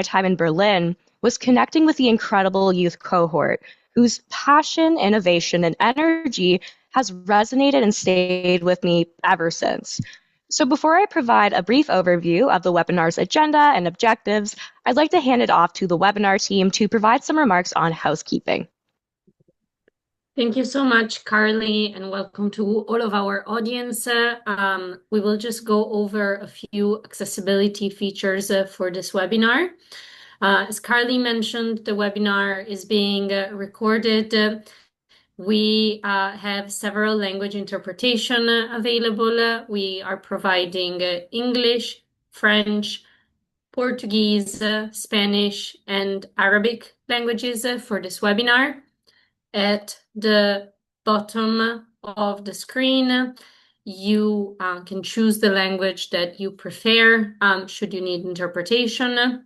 time in Berlin was connecting with the incredible youth cohort whose passion, innovation, and energy has resonated and stayed with me ever since. So before I provide a brief overview of the webinar's agenda and objectives, I'd like to hand it off to the webinar team to provide some remarks on housekeeping. Thank you so much, Carly, and welcome to all of our audience. We will just go over a few accessibility features for this webinar. As Carly mentioned, the webinar is being recorded. We have several language interpretation available. We are providing English, French, Portuguese, Spanish, and Arabic languages for this webinar. At the bottom of the screen, you can choose the language that you prefer should you need interpretation.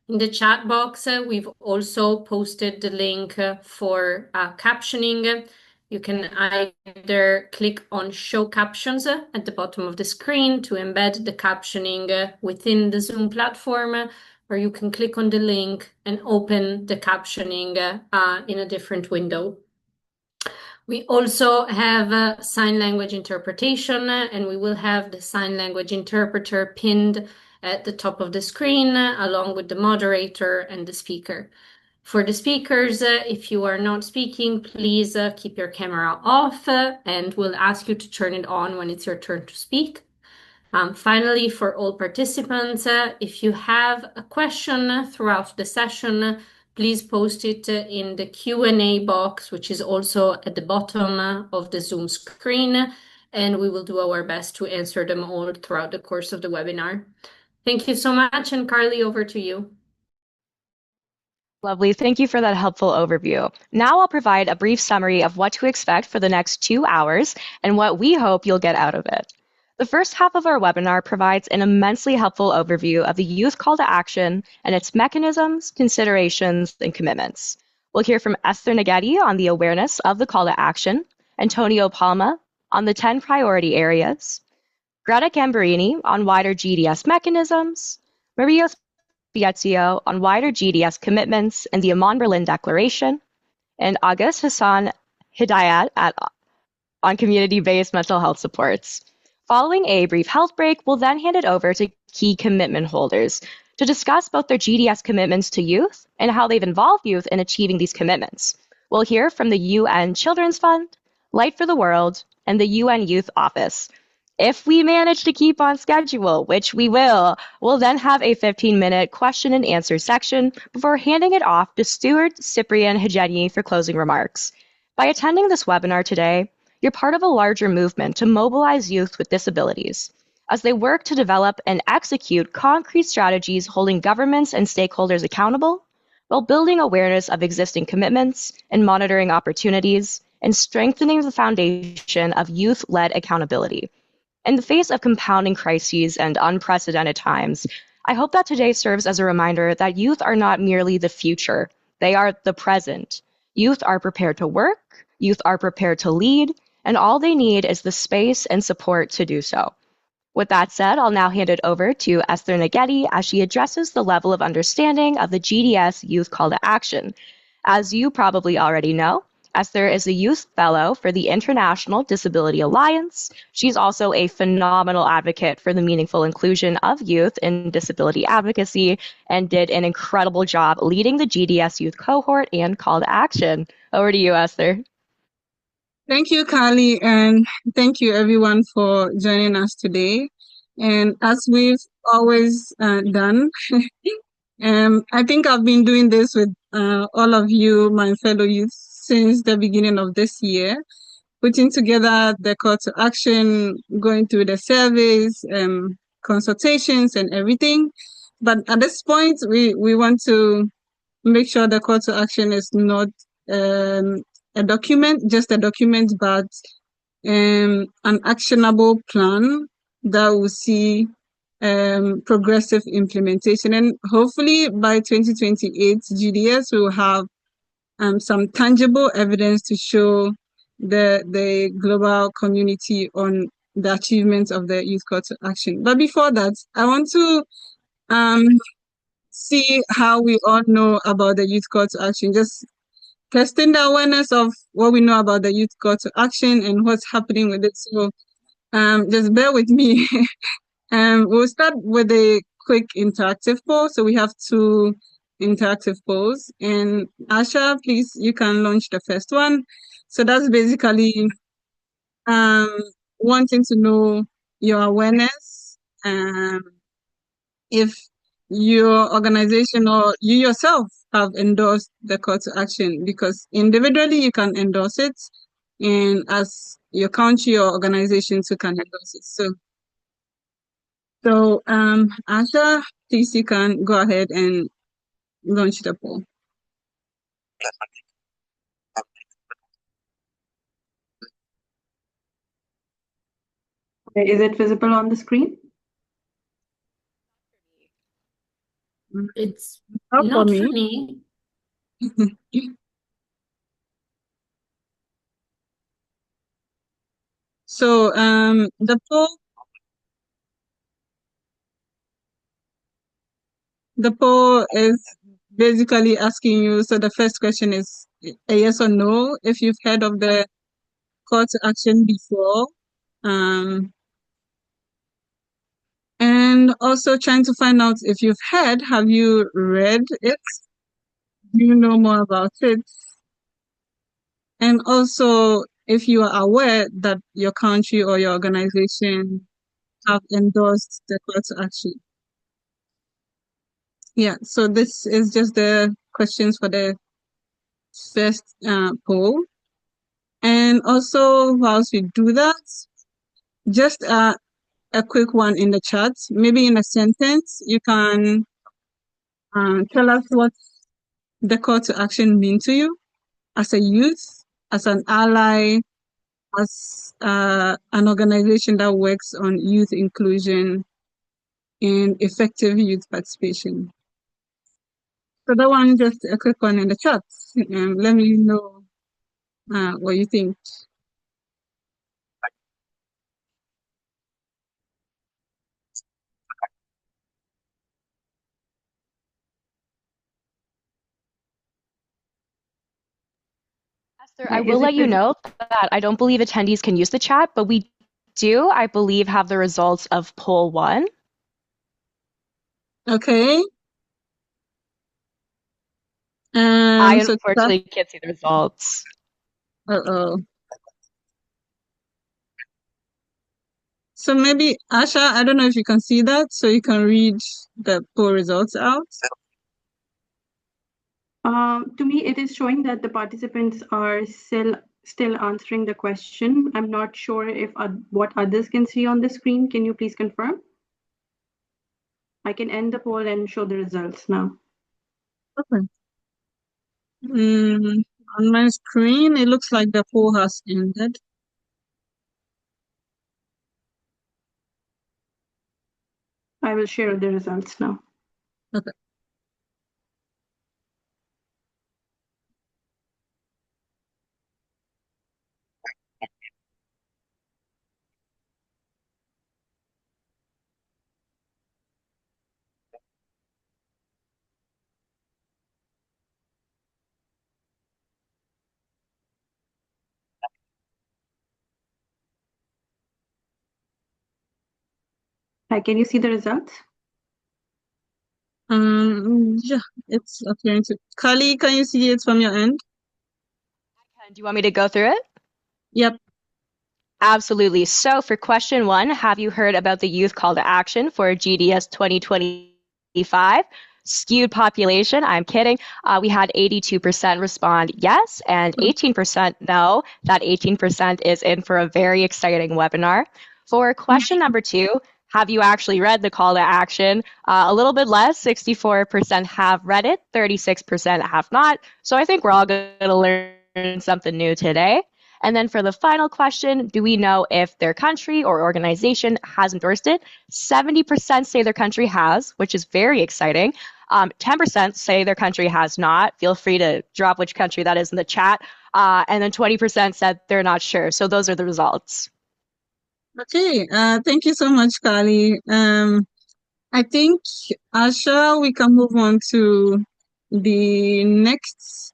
In the chat box, we've also posted the link for captioning. You can either click on Show Captions at the bottom of the screen to embed the captioning within the Zoom platform, or you can click on the link and open the captioning in a different window. We also have sign language interpretation, and we will have the sign language interpreter pinned at the top of the screen, along with the moderator and the speaker. For the speakers, if you are not speaking, please keep your camera off, and we'll ask you to turn it on when it's your turn to speak. Finally, for all participants, if you have a question throughout the session, please post it in the Q&A box, which is also at the bottom of the Zoom screen, and we will do our best to answer them all throughout the course of the webinar. Thank you so much, and Carly, over to you. Lovely. Thank you for that helpful overview. Now I'll provide a brief summary of what to expect for the next 2 hours and what we hope you'll get out of it. The first half of our webinar provides an immensely helpful overview of the Youth Call to Action and its mechanisms, considerations, and commitments. We'll hear from Esther Naghetti on the awareness of the call to action, Antonio Palma on the 10 priority areas, Greta Gambarini on wider GDS mechanisms, Maria Spiezio on wider GDS commitments and the Amman Berlin Declaration, and August Hassan Hidayat on community-based mental health supports. Following a brief health break, we'll then hand it over to key commitment holders to discuss both their GDS commitments to youth and how they've involved youth in achieving these commitments. We'll hear from the UN Children's Fund, Light for the World, and the UN Youth Office. If we manage to keep on schedule, which we will, we'll then have a 15-minute question and answer section before handing it off to Stuart Cyprian Hajedi for closing remarks. By attending this webinar today, you're part of a larger movement to mobilize youth with disabilities as they work to develop and execute concrete strategies holding governments and stakeholders accountable while building awareness of existing commitments and monitoring opportunities and strengthening the foundation of youth-led accountability. In the face of compounding crises and unprecedented times, I hope that today serves as a reminder that youth are not merely the future, they are the present. Youth are prepared to work, youth are prepared to lead, and all they need is the space and support to do so. With that said, I'll now hand it over to Esther Naghetti as she addresses the level of understanding of the GDS Youth Call to Action. As you probably already know, Esther is a youth fellow for the International Disability Alliance. She's also a phenomenal advocate for the meaningful inclusion of youth in disability advocacy and did an incredible job leading the GDS youth cohort and call to action. Over to you, Esther. Thank you, Carly, and thank you everyone for joining us today. And as we've always done, I think I've been doing this with all of you, my fellow youth, since the beginning of this year, putting together the call to action, going through the surveys, consultations and everything. But at this point, we want to make sure the call to action is not a document, just a document, but an actionable plan that will see progressive implementation. And hopefully by 2028, GDS will have some tangible evidence to show the global community on the achievements of the Youth Call to Action. But before that, I want to see how we all know about the youth call to action. Just testing the awareness of what we know about the youth call to action and what's happening with it. So just bear with me. We'll start with a quick interactive poll. So we have two interactive polls. And Asha, please, you can launch the first one. So that's basically wanting to know your awareness, if your organization or you yourself have endorsed the call to action, because individually you can endorse it, and as your country or organization too can endorse it. So, Asha, please you can go ahead and launch the poll. Is it visible on the screen? It's Not for not me. for me. So, the poll is basically asking you. So the first question is a yes or no. If you've heard of the call to action before, and also trying to find out if you've heard, have you read it? Do you know more about it? And also, if you are aware that your country or your organization have endorsed the call to action. Yeah, so this is just the questions for the first poll. And also, whilst we do that, just a quick one in the chat, maybe in a sentence, you can tell us what the call to action mean to you as a youth, as an ally, as an organization that works on youth inclusion and effective youth participation. So that one, just a quick one in the chat. Let me know what you think. Esther, I will let you know that I don't believe attendees can use the chat, but we do, I believe, have the results of poll one. Okay. I So unfortunately can't see the results. uh-oh. So maybe Asha, I don't know if you can see that, so you can read the poll results out. To me, it is showing that the participants are still answering the question. I'm not sure if what others can see on the screen. Can you please confirm? I can end the poll and show the results now. Okay. On my screen, it looks like the poll has ended. I will share the results now. Okay. Can you see the results? Yeah, it's appearing to. Kali, can you see it from your end? Do you want me to go through it? Yep. Absolutely. So for question one, have you heard about the youth call to action for GDS 2025? Skewed population, I'm kidding. We had 82% respond yes and 18% no. That 18% is in for a very exciting webinar. For question number two, have you actually read the call to action? A little bit less, 64% have read it, 36% have not. So I think we're all going to learn something new today. And then for the final question, do we know if their country or organization has endorsed it? 70% say their country has, which is very exciting. 10% say their country has not. Feel free to drop which country that is in the chat. And then 20% said they're not sure. So those are the results. Okay. Thank you so much, Kali. I think, Asha, we can move on to the next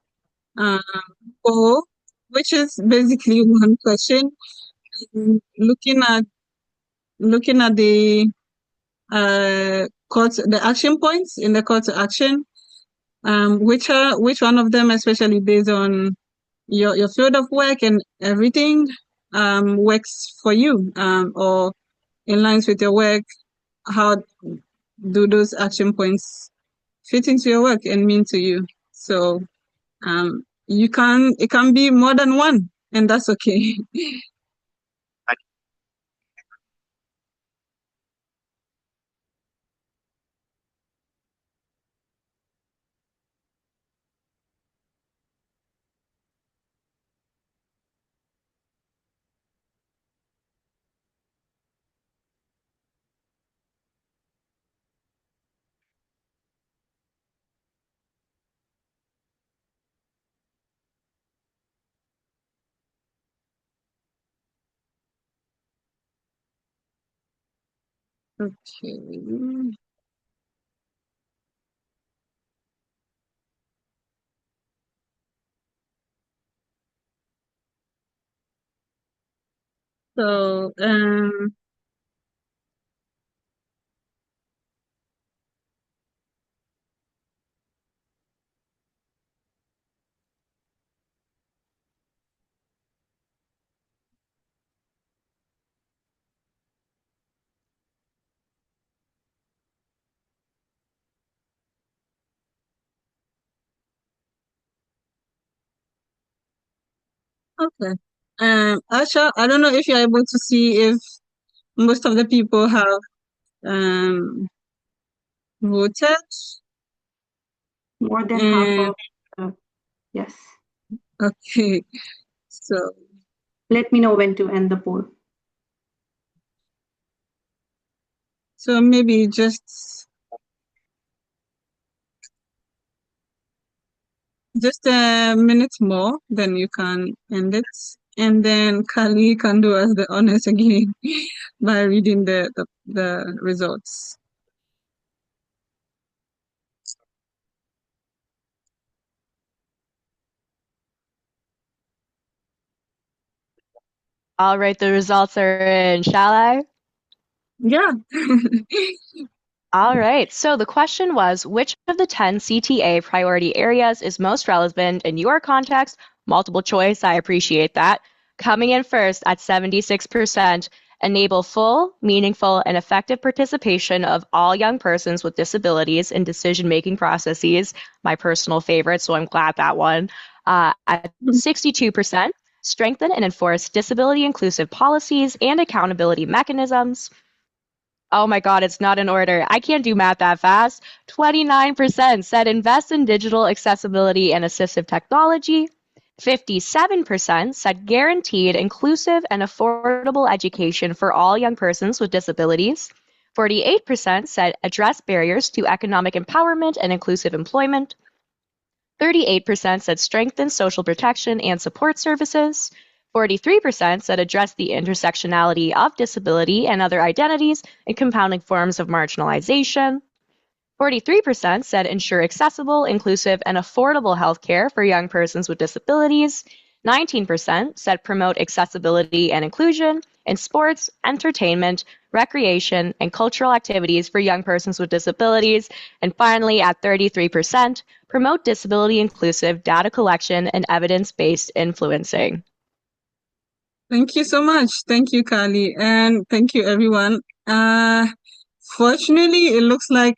poll, which is basically one question. Looking at the the action points in the call to action, which one of them, especially based on your field of work and everything, works for you, or in lines with your work? How do those action points fit into your work and mean to you? So it can be more than one, and that's okay. Okay. So okay. Asha, I don't know if you're able to see if most of the people have voted. More than half of, yes. Okay, so Let me know when to end the poll. maybe just a minute more, then you can end it, and then Kali can do us the honors again by reading the results. All right, the results are in. Shall I? Yeah. All right. So the question was, which of the 10 CTA priority areas is most relevant in your context? Multiple choice, I appreciate that. Coming in first at 76%, enable full, meaningful, and effective participation of all young persons with disabilities in decision-making processes. My personal favorite, so I'm glad that one. At 62%, strengthen and enforce disability-inclusive policies and accountability mechanisms. Oh my God, it's not in order. I can't do math that fast. 29% said invest in digital accessibility and assistive technology. 57% said guaranteed inclusive and affordable education for all young persons with disabilities. 48% said address barriers to economic empowerment and inclusive employment. 38% said strengthen social protection and support services. 43% said address the intersectionality of disability and other identities and compounding forms of marginalization. 43% said ensure accessible, inclusive, and affordable healthcare for young persons with disabilities. 19% said promote accessibility and inclusion in sports, entertainment, recreation, and cultural activities for young persons with disabilities. And finally, at 33%, promote disability inclusive data collection and evidence-based influencing. Thank you so much. Thank you, Kali, and thank you, everyone. Fortunately, it looks like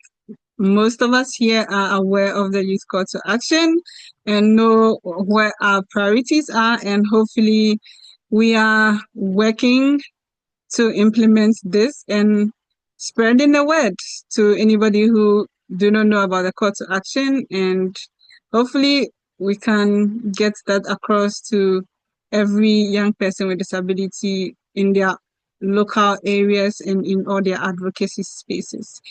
most of us here are aware of the youth call to action and know where our priorities are, and hopefully we are working to implement this and spreading the word to anybody who do not know about the call to action, and hopefully we can get that across to every young person with disability in their local areas and in all their advocacy spaces.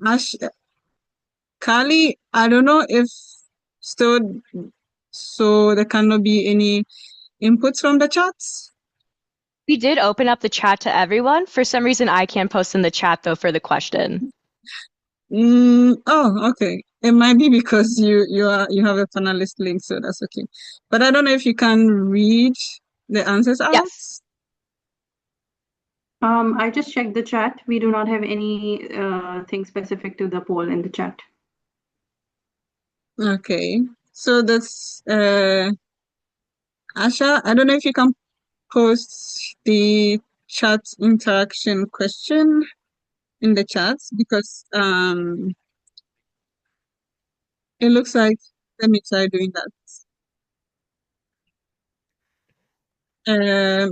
Ash, Kali, I don't know if so there cannot be any inputs from the chats. We did open up the chat to everyone. For some reason, I can't post in the chat though for the question. Oh, okay. It might be because you have a panelist link, so that's okay. But I don't know if you can read the answers out. Yes. I just checked the chat. We do not have any thing specific to the poll in the chat. Okay. So that's Asha, I don't know if you can post the chat interaction question in the chat because it looks like, let me try doing that.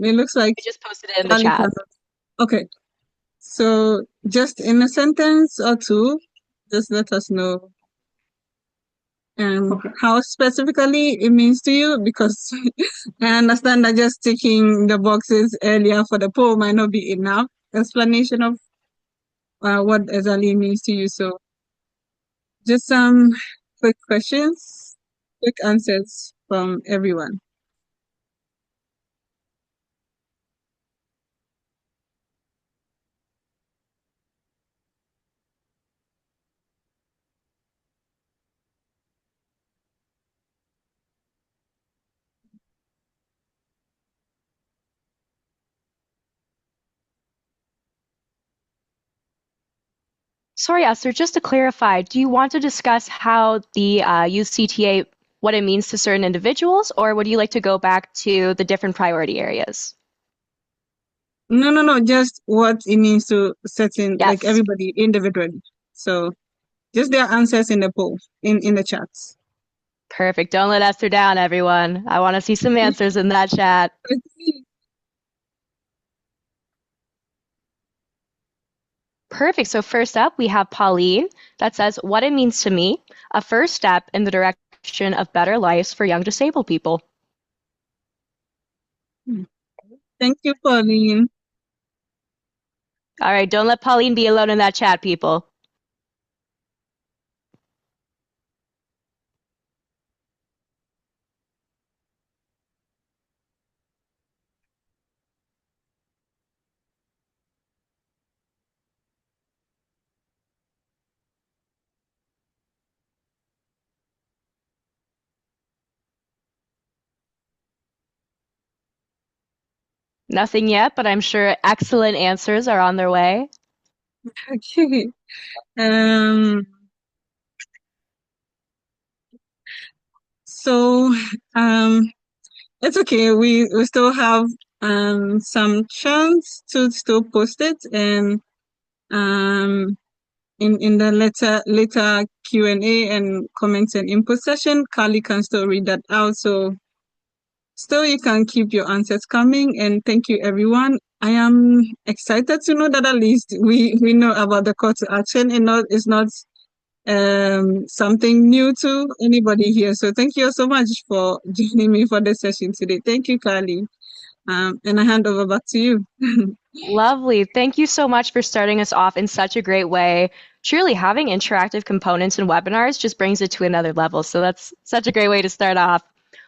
It looks like I just posted it in the Kali chat. cannot. Okay. So just in a sentence or two, just let us know Okay. how specifically it means to you, because I understand that just ticking the boxes earlier for the poll might not be enough explanation of what exactly means to you. So just some quick questions, quick answers from everyone. Sorry, Esther, just to clarify, do you want to discuss how the UCTA, what it means to certain individuals, or would you like to go back to the different priority areas? No, just what it means to certain, like Yes. everybody individually. So just their answers in the poll, in the chats. Perfect. Don't let Esther down, everyone. I want to see some answers in that chat. Perfect. So first up, we have Pauline that says, what it means to me, a first step in the direction of better lives for young disabled people. Thank you, Pauline. All right, don't let Pauline be alone in that chat, people. Nothing yet, but I'm sure excellent answers are on their way. Okay. Um, so it's okay. We still have some chance to still post it, and in the later Q&A and comments and input session, Carly can still read that out. So still you can keep your answers coming, and thank you everyone. I am excited to know that at least we know about the call to action, and it's not something new to anybody here. So thank you so much for joining me for this session today. Thank you, Carly. And I hand over back to you. Lovely. Thank you so much for starting us off in such a great way. Truly, having interactive components in webinars just brings it to another level. So that's such a great way to start off.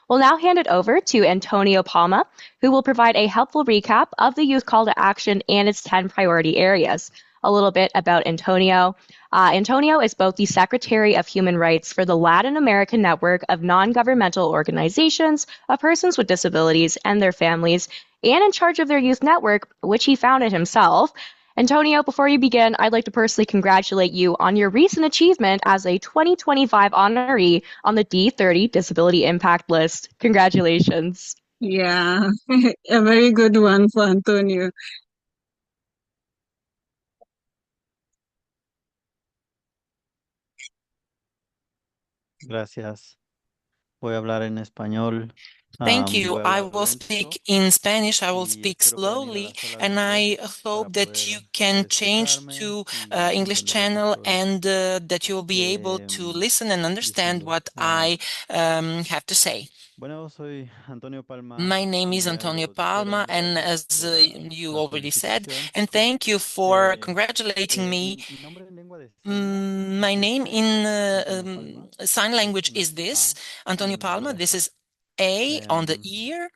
We'll now hand it over to Antonio Palma, who will provide a helpful recap of the youth call to action and its 10 priority areas. A little bit about Antonio. Antonio is both the Secretary of Human Rights for the Latin American Network of Non-Governmental Organizations of Persons with Disabilities and Their Families, and in charge of their youth network, which he founded himself. Antonio, before you begin, I'd like to personally congratulate you on your recent achievement as a 2025 honoree on the D30 Disability Impact List. Congratulations. Yeah, a very good one for Antonio. Gracias. Voy a hablar en español. Thank you. Voy a I hablar will lento speak in Spanish. I will y speak espero puedan ir a slowly, la sala de and I inglés para hope that you poder can change escucharme to y English entender lo que channel estoy and that you will be able to listen and understand diciendo. what I have to say. Bueno, soy Antonio Palma My name is y Antonio algo Palma, dijeron. and Gracias as por you la already said, felicitación. and thank you for congratulating me. Mi nombre en lengua de señas My es name este, in Antonio Palma, sign que es language una is this, A Antonio en la Palma. This oreja. is A on the Em, ear.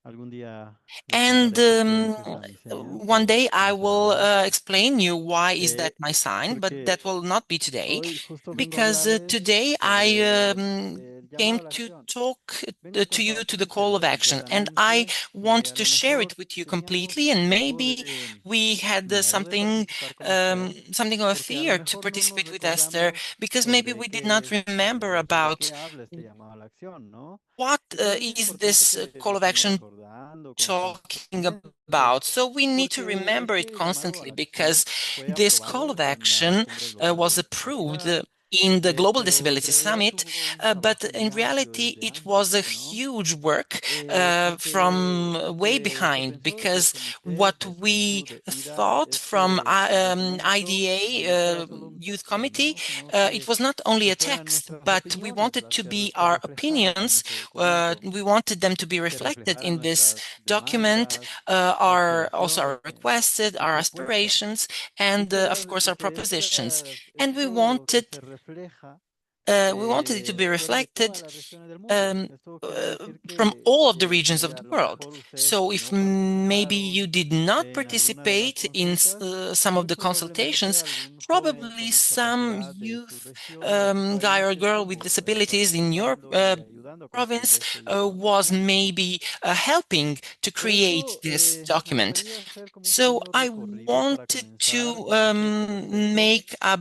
algún día les And contaré por qué es esa mi seña, one pero day I no será will hoy. explain you why is that Eh, my sign, but Porque that will not be today, hoy justo vengo a because hablarles today I sobre el came llamado a la to acción. talk Vengo a to you to the call compartírselos of action, and I completamente. want A to lo share it mejor with you completely, teníamos and algo maybe de we had miedo de participar con ustedes, something of a porque a lo fear to mejor no nos participate with Esther, recordamos because maybe sobre we did not remember de about qué habla este llamado a la acción, ¿no? what Y por eso es is importante this que lo call of estemos action recordando talking constantemente, about. So we need to porque remember it este llamado a constantly la because acción fue this call aprobado of en la action Cumbre Global de was approved Discapacidad, in the Global pero en Disability realidad Summit, tuvo un but trabajo muy in amplio reality, desde it was a antes, ¿no? huge work Porque from lo way que se behind pensó desde el because comité what de we juventud de IDA thought es from que el documento no IDA fuera solo un Youth texto, Committee, ¿no? Sino it was not only que a fueran text, nuestras but we opiniones wanted las to que be se our reflejaran en opinions. ese documento, We wanted them to be que reflected reflejaran in this nuestras document, demandas, our also our aspiraciones requested, y our propuestas, aspirations, y and que, of course our que propositions. And esto que se refleja we wanted it to be fuera de todas reflected las regiones del mundo. um, Esto quiere uh, decir from all of the que regions si of a the lo world. mejor ustedes So if no maybe you participaron did not en alguna de las participate in consultas, some of muy the probablemente consultations, algún joven con probably some discapacidad de su youth región o guy or país girl with estuvo disabilities in your participando y ayudando a construir province este llamado a la was acción, ¿no? maybe helping to Por create eso this me document. gustaría hacer como un So pequeño I recorrido para wanted comenzar, to como decía, este proceso make a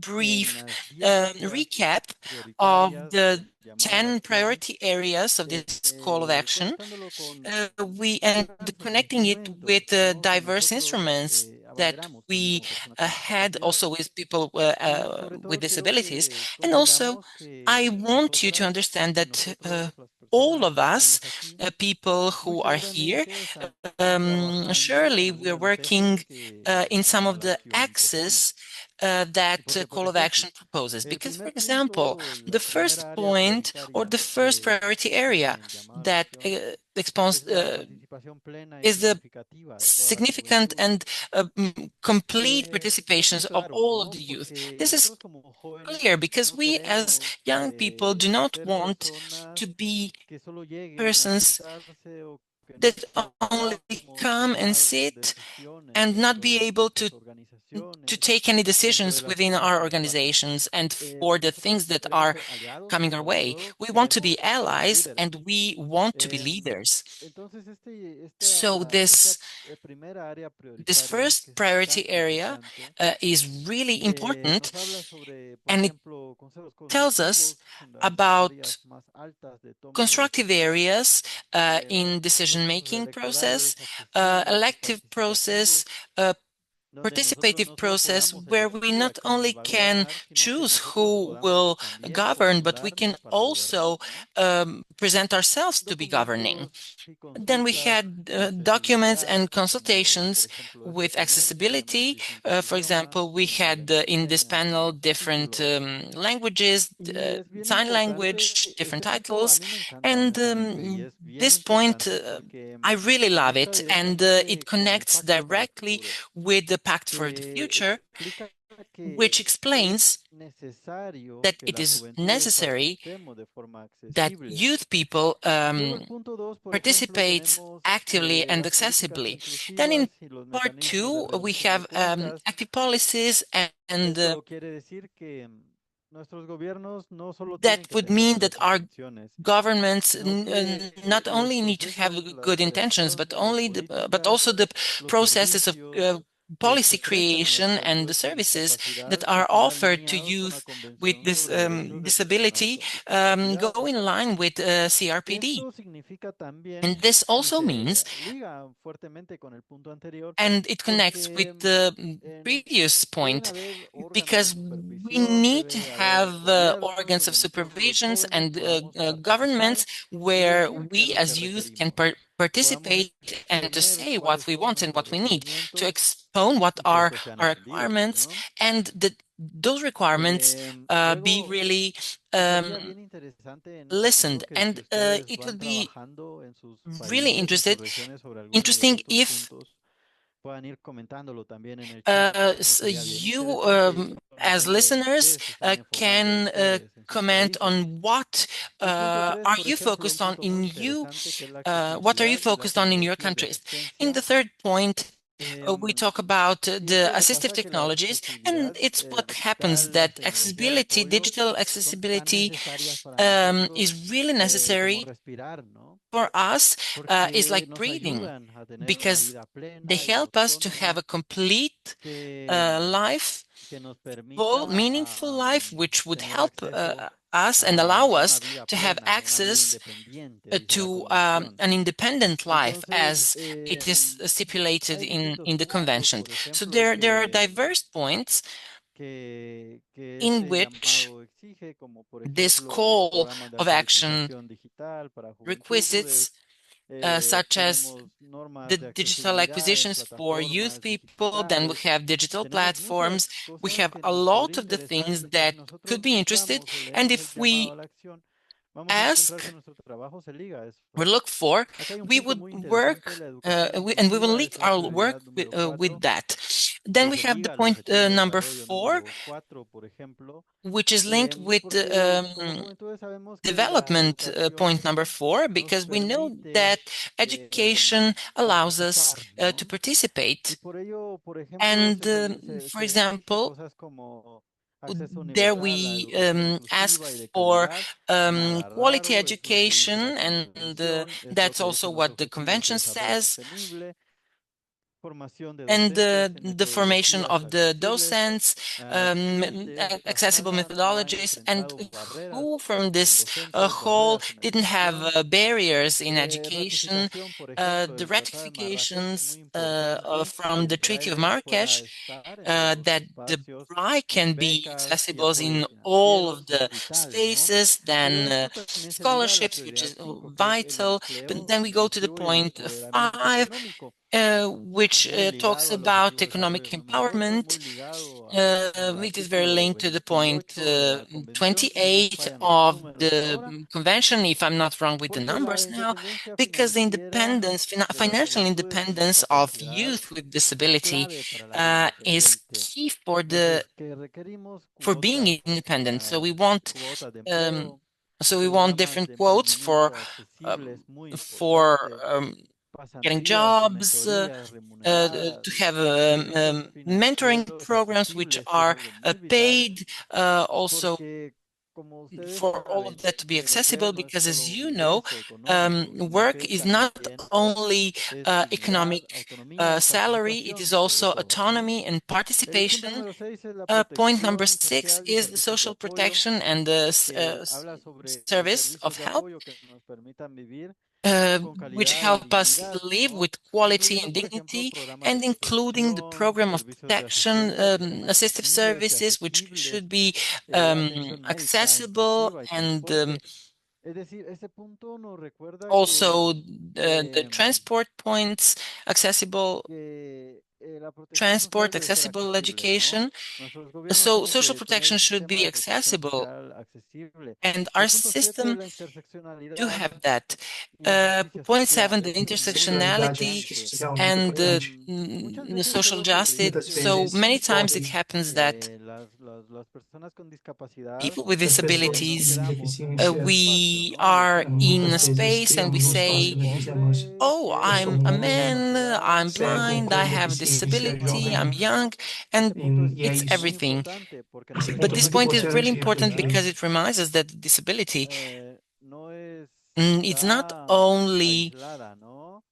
en brief las 10 áreas recap of prioritarias the del llamado a la 10 acción, priority areas of this call of action. conectándolo con We and diversos connecting it instrumentos, with ¿no? Que diverse nosotros instruments that abanderamos también we como personas con had discapacidad. also with people Y sobre with todo quiero disabilities. que And also, comprendamos I que want you to nosotras understand y that nosotros, las all personas of que us, estamos aquí, people muy who are here, seguramente están trabajando en surely alguno we're de los working ejes que in el some llamado of a la the acción propone. axes that ¿Y por qué? call Porque of fíjense, action proposes. el Because, for primer example, punto, the la first primera área point or prioritaria the first que priority expone area el llamado a la that acción exposes es la participación plena y is the significativa de toda la significant juventud. and complete Y participations of claro, all of ¿no? the youth. Porque This is nosotros como jóvenes clear because no we as queremos young people do not ser want personas to be que solo lleguen a persons sentarse o que no that only podamos come and tomar sit decisiones and not dentro be de able nuestras to organizaciones, take any dentro de decisions las within cosas our que nos pasan. organizations and for the Nosotros things that queremos are ser aliados, coming our pero sobre way. todo We want to be queremos ser allies líderes. and we want to be Em, leaders. entonces, So esta this primera área this prioritaria que first es tan priority area importante is really important nos habla sobre, por and it ejemplo, consejos tells us consultivos en las about áreas más altas de toma de constructive decisiones, areas in procesos decision-making process, electorales accesibles y elective process, participativos, uh, donde nosotros participative no solo process podamos where we elegir a not quien only nos va a can gobernar, sino que choose nosotros who podamos will también govern, but we can postularnos para also gobernar, ¿no? present ourselves to be governing. Documentos y Then we consultas had de documents accesibilidad, and como por consultations ejemplo este with panel que tenemos accessibility. distintos For example, idiomas, we tenemos had lengua de in this señas, panel tenemos different subtítulos, languages, y es bien sign importante, language, different punto a titles, mí me encanta and honestamente, y es bien this point importante porque I really love conecta it, and it directamente con el connects Pacto para el directly Futuro, with the Pact for the que Future, explica which que es explains necesario that que it las is juventudes necessary participemos de forma that accesible. youth people Luego el punto 2, por ejemplo, participate tenemos actively and las políticas accessibly. Then in inclusivas y los part mecanismos de two, we rendición de have cuentas. active policies and Esto quiere decir que nuestros gobiernos no solo that tienen que would tener mean that buenas our intenciones, governments sino que not los only need to have procesos, la good intentions, but creación de las only but políticas, also the los processes of servicios que policy se prestan a creation nuestros and the youth con services that discapacidad are estén offered to alineados con la youth with Convención this sobre Derechos de Personas disability con Discapacidad. go in line with CRPD. Esto significa también, And this y also se means, liga fuertemente con el punto anterior, and it connects with porque the previous deben point, haber órganos de because we supervisión, need to debe haber have gobiernos organs of donde nosotros los supervisions jóvenes and podamos participar governments y where decir qué es we lo que as youth can requerimos, podamos participate and to exponer say what cuáles we son want and nuestros what we need, to requerimientos expone what y que are estos sean our atendidos, requirements, ¿no? and that those requirements be Luego, really sería bien interesante en un listened. futuro que si And ustedes it van would be trabajando en sus really países, en sus regiones sobre alguno de interesting estos if puntos, puedan ir comentándolo también en el chat, ¿no? Sería bien You, interesante as conocer de qué listeners, se están enfocando can ustedes en sus comment países. on what El punto 3, are por you ejemplo, un focused on punto muy in you, interesante que es la what are you accesibilidad y la focused on in your tecnología de countries. In the asistencia. third point, we talk about Y es the que lo que assistive pasa que la technologies, and accesibilidad it's what happens digital, la that tecnología de accessibility, apoyo, digital son tan accessibility, necesarias para nosotros is really como necessary respirar, ¿no? for us. Is Porque like nos breathing ayudan a tener una because vida they plena y help us to have autónoma a complete que, life, que nos full, permita meaningful life, which would tener help acceso us and a allow una us vida to have plena, una vida access independiente, dice la to convención. an independent life Entonces, as it is stipulated hay in distintos the puntos, convention. por So ejemplo, there are diverse points que in este which llamado exige, como por this ejemplo los call programas de of action alfabetización digital para juventudes, requisites such as tenemos normas the de digital accesibilidad en acquisitions for youth plataformas people, then we digitales, have digital tenemos platforms, muchas we cosas have que a nos lot podría of the interesar things y que that si could nosotros be interested. buscamos o And leemos el if llamado a we la acción, vamos a encontrar que ask nuestro trabajo se liga a eso. or look for, Acá hay un we would would muy interesante, work la educación and we will inclusiva link es la our work prioridad número with 4, that. Then que we se have the liga al point objetivo de number desarrollo 4, número 4, por ejemplo, which is linked with porque como juventudes sabemos que la development point number educación 4, nos because we know permite that education allows us participar, to ¿no? Y participate. por ello, por ejemplo, And for se exige example, cosas como acceso there universal a we educación ask inclusiva y de for calidad. Nada quality raro, es lo que dice la education, and convención, es lo that's que also dicen los what the objetivos de convention desarrollo says. sostenible, formación de And docentes en the formation metodologías of the accesibles, docents, gente accessible casada no ha methodologies, and enfrentado barreras who from en this docencia, whole barreras en didn't have educación. barriers in education. Ratificación, por ejemplo, The del Tratado de Marrakech, muy ratifications importante, que from the Treaty of Israel pueda Marrakesh, estar en todos los that the espacios, BRI can be becas y accessible apoyos in all of financieros es the vital, ¿no? spaces, Pero then esto también se liga a la scholarships, which prioridad is 5, que es el vital. But empleo then we go to the inclusivo y el point empoderamiento 5, económico, which muy talks ligado al about objetivo de economic desarrollo número 8, empowerment. muy ligado al It is very artículo linked to the point 28 de la convención, si no me 28 fallan los of números the ahora, convention, if I'm not wrong with the porque la numbers now, independencia because the financiera independence, de las financial juventudes con independence of discapacidad youth with es disability clave para la vida is independiente. key for Entonces, que requerimos being cuotas, independent. Cuotas de empleo, so we want programas different de quotes emprendimiento um, accesibles, muy for importante, getting pasantías y jobs, mentorías to remuneradas, have proyectos mentoring financieros programs which accesibles, que es are algo muy vital, paid, also porque como ustedes for all of saben, that to be crecer accessible, no es because solo as un you know, ingreso económico, sino work que is not también only es dignidad, economic autonomía y salary, it is participación, sobre also todo, ¿no? autonomy and El punto participation. número 6 es la Point number protección 6 social y is the servicios de social apoyo, protection and the que habla sobre service of servicios de help, apoyo que nos permitan vivir con which calidad y help us dignidad, live ¿no? with quality Incluyendo, and por ejemplo, dignity, programas de and including the protección, program of servicios de protection, asistencia que sean assistive accesibles y services, which asequibles, should be atención médica accessible, inclusiva y and transporte. Es decir, ese punto nos recuerda also the que, transport points, accessible la protección social transport, debe ser accessible accesible, ¿no? education. Nuestros gobiernos So tienen social que tener protection un should sistema be de protección accessible, social accesible. and our El punto 7 es system la do interseccionalidad, have that. injusticia Point social, seven, the esto es muy intersectionality importante. and Muchas the veces se social da ocurrir justice. So many times it happens that las personas con discapacidad people with nos disabilities, quedamos como en un espacio, we ¿no? Y are decimos, in a bueno, space and we soy say, hombre, "Oh, I'm a tengo man, discapacidad, I'm tengo blind, I have a disability, I'm discapacidad. young," Este and punto es it's muy everything. importante porque nos But this recuerda que point la is really important discapacidad because it reminds us that disability, no es, it's not está only, aislada, ¿no?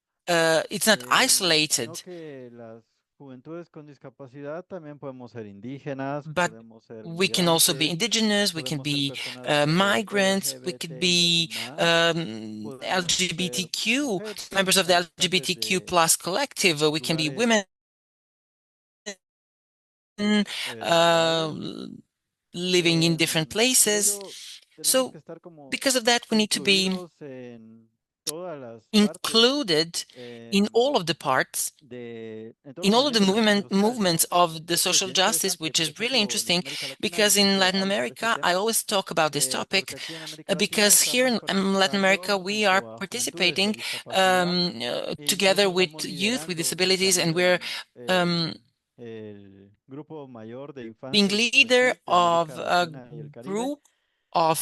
it's not Sino isolated, que las juventudes con discapacidad también podemos ser indígenas, but podemos ser we can also be migrantes, indigenous, we can podemos ser be personas migrants, we could LGBTIQ+, be podemos ser LGBTQ, members mujeres, of the habitantes LGBTQ de plus collective, we can be lugares women, rurales. living in different Por places. ello, tenemos So que estar como because of that, we need to be incluidos en included in all of the parts, in all of the movements of the social justice, which is really interesting because in Latin America, I always talk about this topic because here in Latin America, we are participating together with youth with disabilities, and we're being leader of a group of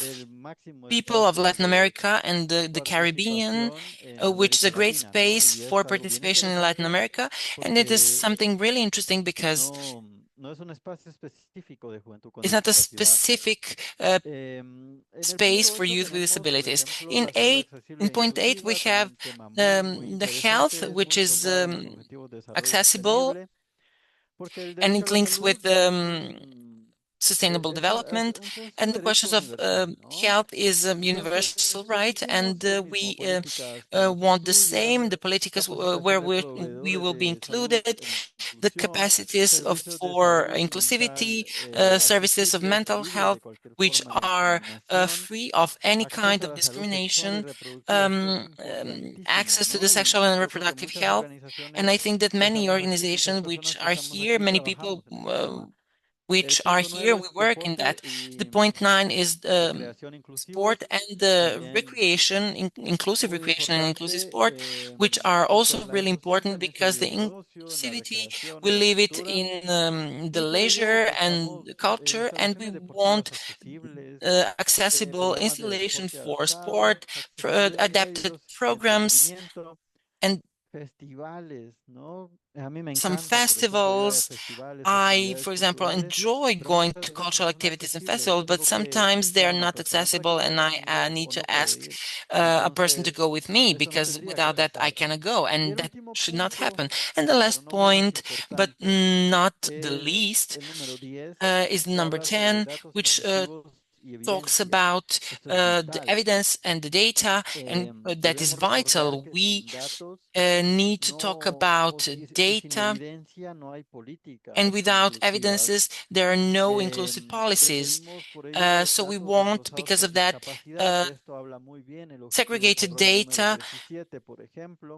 people of Latin America and the Caribbean, which is a great space for participation in Latin America. And it is something really interesting because it's not a specific space for youth with disabilities. In point 8, we have the health, which is accessible, and it links with sustainable development, and the questions of health is a universal right, and we want the same, the politicas where we will be included, the capacities for inclusivity, services of mental health, which are free of any kind of discrimination, access to the sexual and reproductive health. And I think that many organizations which are here, many people which are here, we work in that. The point 9 is sport and the recreation, inclusive recreation and inclusive sport, which are also really important because the inclusivity, we leave it in the leisure and culture, and we want accessible installation for sport, for adapted programs, and some festivals. I, for example, enjoy going to cultural activities and festivals, but sometimes they are not accessible, and I need to ask a person to go with me because without that I cannot go, and that should not happen. And the last point, but not the least, is number 10, which talks about the evidence and the data, and that is vital. We need to talk about data, and without evidences, there are no inclusive policies. So we want, because of that, segregated data,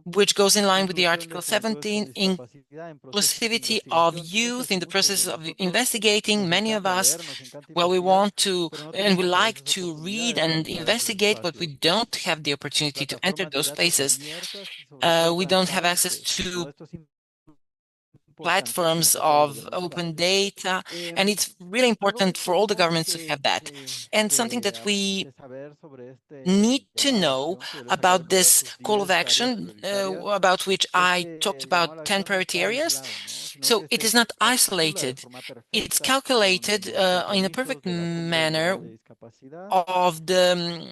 which goes in line with the Article 17, inclusivity of youth in the process of investigating. Many of us, well, we want to and we like to read and investigate, but we don't have the opportunity to enter those places. We don't have access to platforms of open data, and it's really important for all the governments to have that. And something that we need to know about this call of action, about which I talked about 10 priority areas. So it is not isolated. It's calculated in a perfect manner of the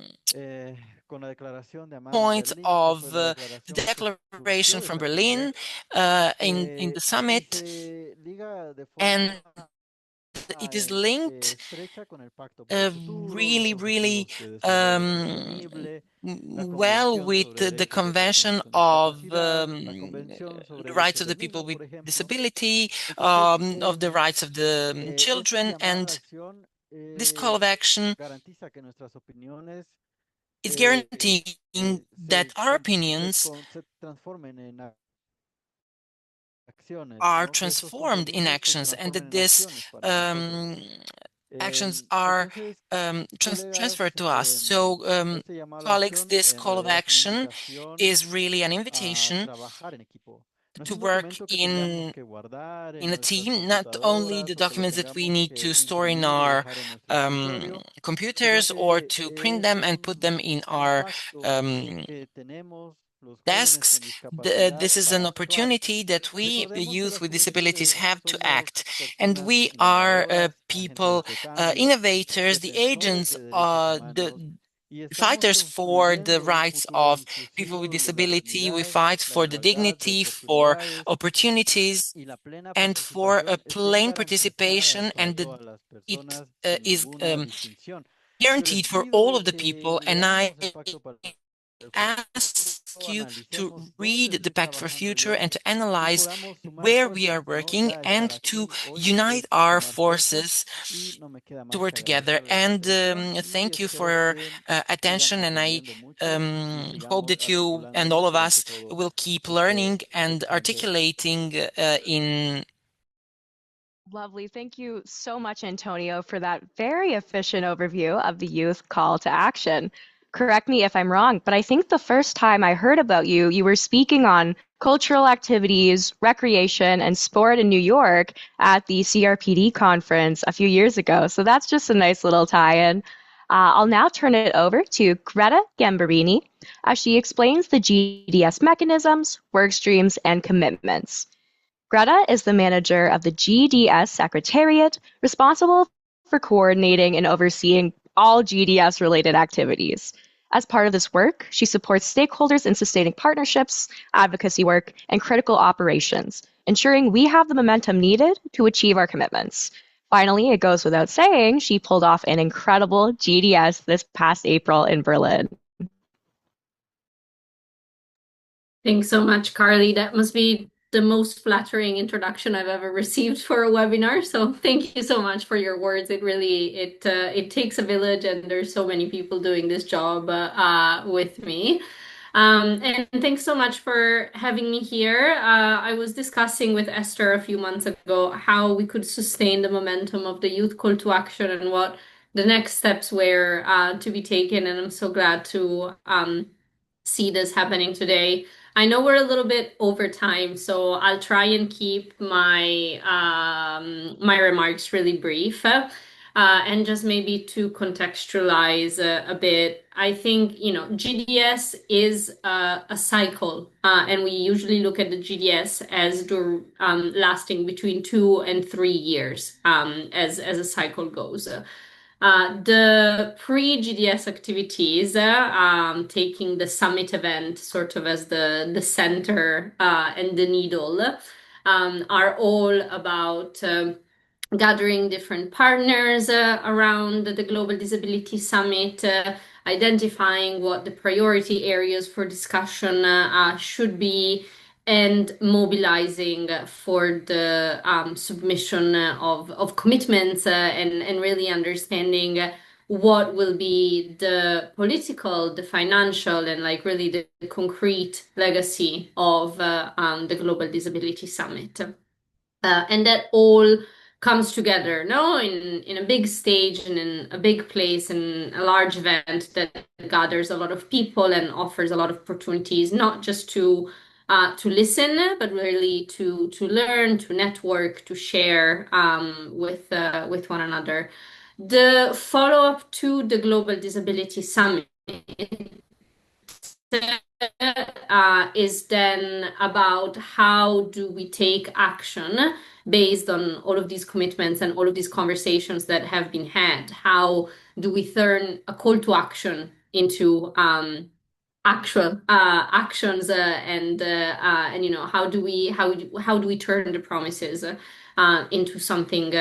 points of the declaration from Berlin in the summit, and it is linked really, really well with the Convention of the Rights of the People with Disability, of the rights of the children, and this call of action is guaranteeing that our opinions are transformed in actions, and that these actions are transferred to us. So, colleagues, this call of action is really an invitation to work in a team, not only the documents that we need to store in our computers or to print them and put them in our desks. This is an opportunity that we, the youth with disabilities, have to act. And we are people, innovators, the agents, the fighters for the rights of people with disability. We fight for the dignity, for opportunities, and for a plain participation, and it is guaranteed for all of the people. And I ask ask you to read the Pact for Future and to analyze where we are working and to unite our forces to work together. And thank you for your attention. And I hope that you and all of us will keep learning and articulating in. Lovely. Thank you so much, Antonio, for that very efficient overview of the youth call to action. Correct me if I'm wrong, but I think the first time I heard about you, you were speaking on cultural activities, recreation, and sport in New York at the CRPD conference a few years ago. So that's just a nice little tie-in. I'll now turn it over to Greta Gambarini as she explains the GDS mechanisms, work streams, and commitments. Greta is the manager of the GDS Secretariat, responsible for coordinating and overseeing all GDS-related activities. As part of this work, she supports stakeholders in sustaining partnerships, advocacy work, and critical operations, ensuring we have the momentum needed to achieve our commitments. Finally, it goes without saying, she pulled off an incredible GDS this past April in Berlin. Thanks so much, Carly. That must be the most flattering introduction I've ever received for a webinar. So thank you so much for your words. It really, it takes a village, and there's so many people doing this job with me. And thanks so much for having me here. I was discussing with Esther a few months ago how we could sustain the momentum of the youth call to action and what the next steps were to be taken. And I'm so glad to see this happening today. I know we're a little bit over time, so I'll try and keep my my remarks really brief. And just maybe to contextualize a bit, I think, GDS is a cycle, and we usually look at the GDS as lasting between 2 and 3 years as a cycle goes. The pre-GDS activities, taking the summit event sort of as the center and the needle, are all about gathering different partners around the Global Disability Summit, identifying what the priority areas for discussion should be, and mobilizing for the submission of commitments and really understanding what will be the political, the financial, and like really the concrete legacy of the Global Disability Summit. And that all comes together, no, in a big stage and in a big place and a large event that gathers a lot of people and offers a lot of opportunities, not just to listen, but really to learn, to network, to share with one another. The follow-up to the Global Disability Summit is then about how do we take action based on all of these commitments and all of these conversations that have been had. How do we turn a call to action into actual actions and how do we turn the promises into something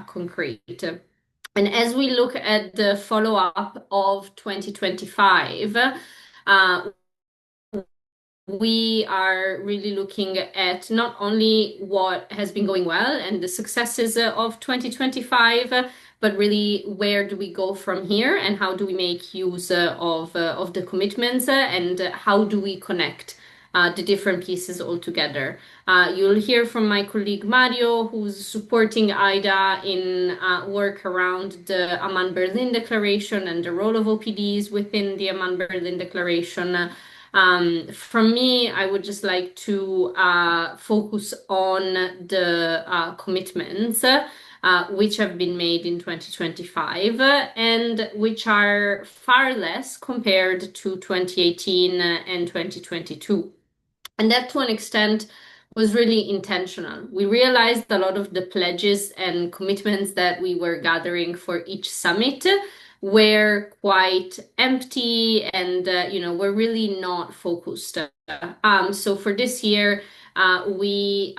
concrete. And as we look at the follow-up of 2025, we are really looking at not only what has been going well and the successes of 2025, but really where do we go from here and how do we make use of the commitments and how do we connect the different pieces all together. You'll hear from my colleague Mario, who's supporting IDA in work around the Amman Berlin Declaration and the role of OPDs within the Amman Berlin Declaration. From me, I would just like to focus on the commitments which have been made in 2025 and which are far less compared to 2018 and 2022. And that, to an extent, was really intentional. We realized a lot of the pledges and commitments that we were gathering for each summit were quite empty and were really not focused. So for this year, we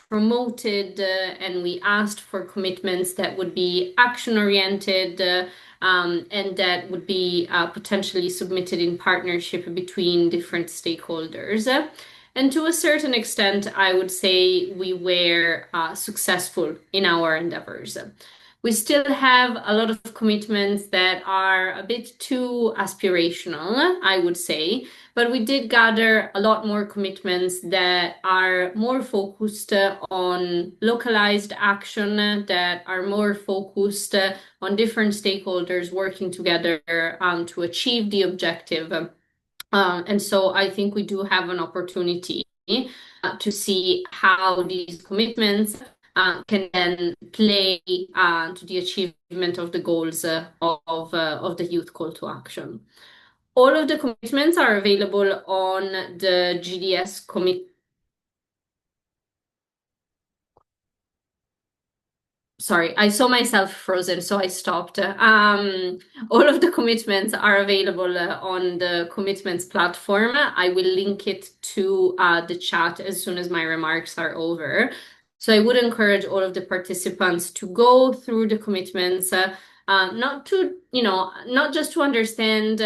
promoted and we asked for commitments that would be action-oriented, and that would be potentially submitted in partnership between different stakeholders. And to a certain extent, I would say we were successful in our endeavors. We still have a lot of commitments that are a bit too aspirational, I would say, but we did gather a lot more commitments that are more focused on localized action, that are more focused on different stakeholders working together to achieve the objective. And so I think we do have an opportunity to see how these commitments can then play to the achievement of the goals of the youth call to action. All of the commitments are available on the GDS commit. Sorry, I saw myself frozen, so I stopped. All of the commitments are available on the commitments platform. I will link it to the chat as soon as my remarks are over. So I would encourage all of the participants to go through the commitments, not just to understand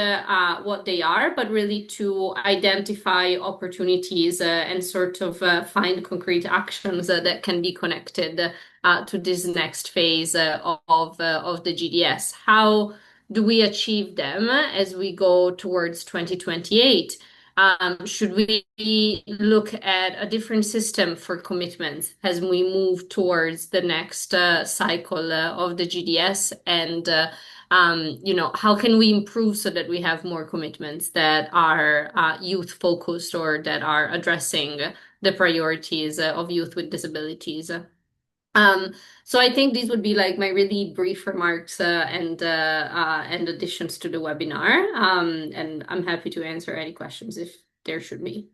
what they are, but really to identify opportunities and sort of find concrete actions that can be connected to this next phase of the GDS. How do we achieve them as we go towards 2028? Should we look at a different system for commitments as we move towards the next cycle of the GDS? And how can we improve so that we have more commitments that are youth focused or that are addressing the priorities of youth with disabilities? So I think these would be like my really brief remarks and additions to the webinar. And I'm happy to answer any questions if there should be.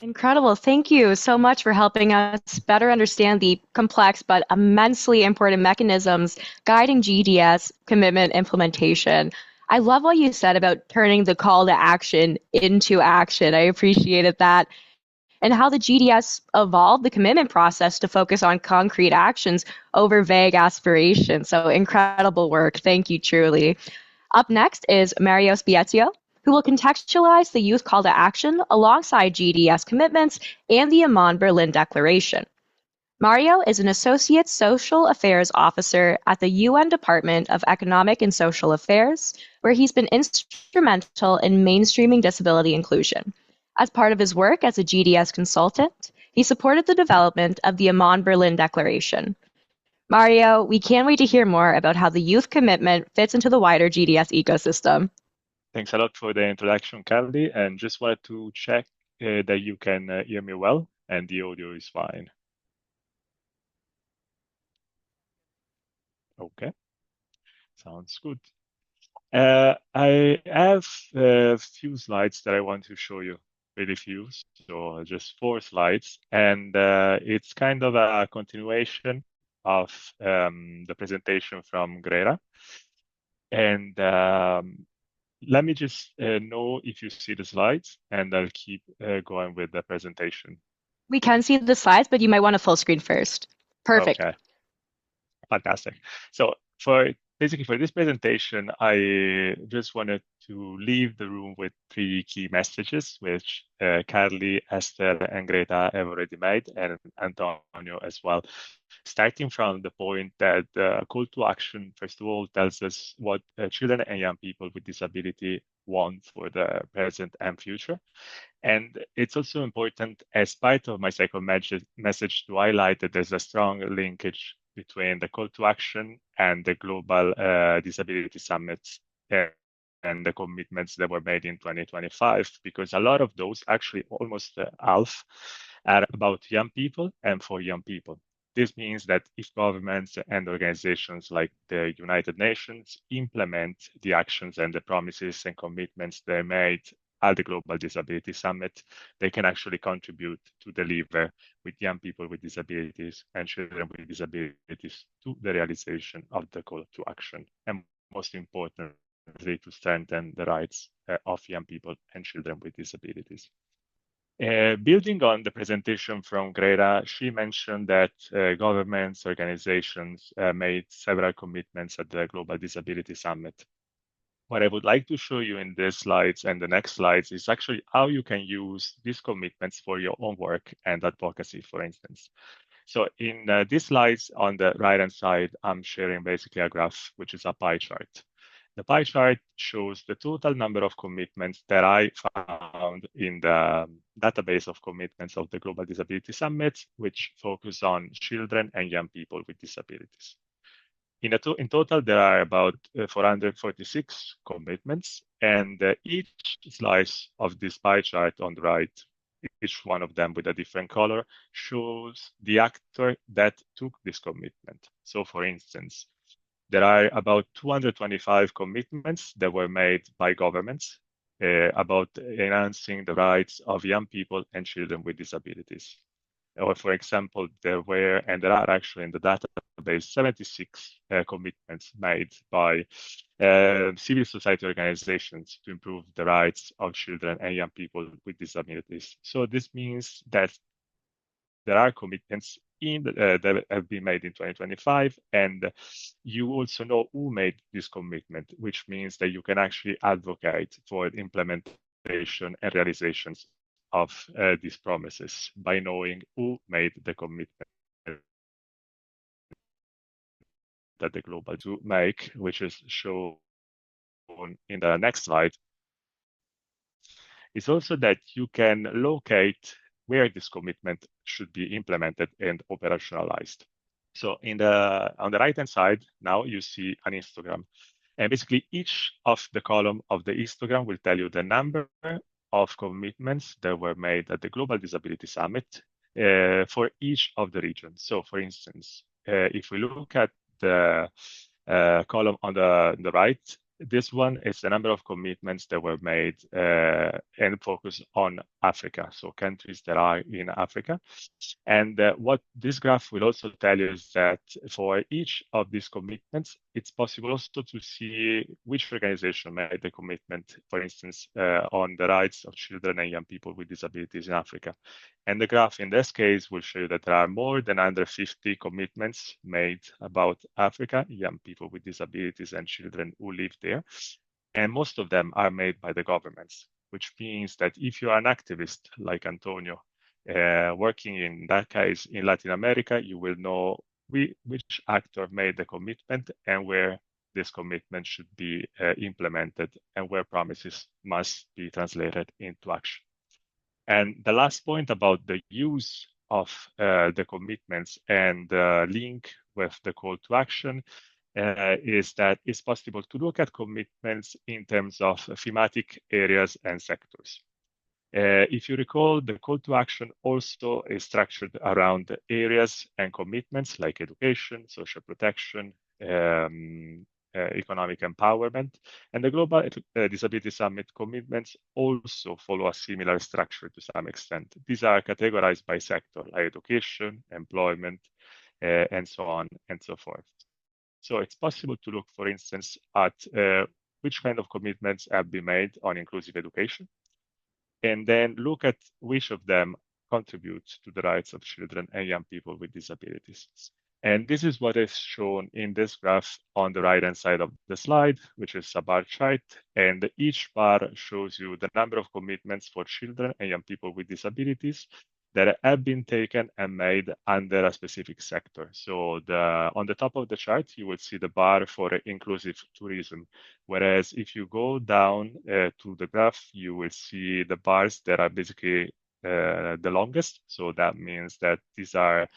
Incredible. Thank you so much for helping us better understand the complex but immensely important mechanisms guiding GDS commitment implementation. I love what you said about turning the call to action into action. I appreciated that. And how the GDS evolved the commitment process to focus on concrete actions over vague aspirations. So incredible work. Thank you, truly. Up next is Mario Spiezio, who will contextualize the youth call to action alongside GDS commitments and the Amman Berlin Declaration. Mario is an Associate Social Affairs Officer at the UN Department of Economic and Social Affairs, where he's been instrumental in mainstreaming disability inclusion. As part of his work as a GDS consultant, he supported the development of the Amman Berlin Declaration. Mario, we can't wait to hear more about how the youth commitment fits into the wider GDS ecosystem. Thanks a lot for the introduction, Carly, and just wanted to check that you can hear me well and the audio is fine. Okay, sounds good. I have a few slides that I want to show you, really few, so just 4 slides, and it's kind of a continuation of the presentation from Greta. And let me just know if you see the slides, and I'll keep going with the presentation. We can see the slides, but you might want to full screen first. Perfect. Okay. Fantastic. So basically for this presentation, I just wanted to leave the room with 3 key messages, which Carly, Esther, and Greta have already made, and Antonio as well. Starting from the point that call to action, first of all, tells us what children and young people with disability want for the present and future. And it's also important, as part of my second message, to highlight that there's a strong linkage between the call to action and the global disability summits and the commitments that were made in 2025, because a lot of those, actually almost half, are about young people and for young people. This means that if governments and organizations like the United Nations implement the actions and the promises and commitments they made at the Global Disability Summit, they can actually contribute to deliver with young people with disabilities and children with disabilities to the realization of the call to action, and most importantly, to strengthen the rights of young people and children with disabilities. Building on the presentation from Greta, she mentioned that governments, organizations made several commitments at the Global Disability Summit. What I would like to show you in these slides and the next slides is actually how you can use these commitments for your own work and advocacy, for instance. So in these slides on the right-hand side, I'm sharing basically a graph, which is a pie chart. The pie chart shows the total number of commitments that I found in the database of commitments of the Global Disability Summit, which focus on children and young people with disabilities. In total, there are about 446 commitments, and each slice of this pie chart on the right, each one of them with a different color, shows the actor that took this commitment. So, for instance, there are about 225 commitments that were made by governments about enhancing the rights of young people and children with disabilities. Or, for example, there were, and there are actually in the database, 76 commitments made by civil society organizations to improve the rights of children and young people with disabilities. So this means that there are commitments that have been made in 2025, and you also know who made this commitment, which means that you can actually advocate for implementation and realizations of these promises by knowing who made the commitment that the global to make, which is shown in the next slide, is also that you can locate where this commitment should be implemented and operationalized. So on the right-hand side, now you see an histogram. And basically each of the column of the histogram will tell you the number of commitments that were made at the Global Disability Summit for each of the regions. So for instance, if we look at the column on the right, this one is the number of commitments that were made and focus on Africa, so countries that are in Africa. And what this graph will also tell you is that for each of these commitments, it's possible also to see which organization made the commitment, for instance, on the rights of children and young people with disabilities in Africa. And the graph in this case will show you that there are more than 150 commitments made about Africa, young people with disabilities and children who live there. And most of them are made by the governments, which means that if you are an activist like Antonio, working in that case in Latin America, you will know which actor made the commitment and where this commitment should be implemented and where promises must be translated into action. And the last point about the use of the commitments and the link with the call to action is that it's possible to look at commitments in terms of thematic areas and sectors. If you recall, the call to action also is structured around areas and commitments like education, social protection, economic empowerment, and the Global Disability Summit commitments also follow a similar structure to some extent. These are categorized by sector, like education, employment, and so on and so forth. So it's possible to look, for instance, at which kind of commitments have been made on inclusive education, and then look at which of them contributes to the rights of children and young people with disabilities. And this is what is shown in this graph on the right-hand side of the slide, which is a bar chart. And each bar shows you the number of commitments for children and young people with disabilities that have been taken and made under a specific sector. So on the top of the chart, you will see the bar for inclusive tourism. Whereas if you go down to the graph, you will see the bars that are basically the longest. So that means that these are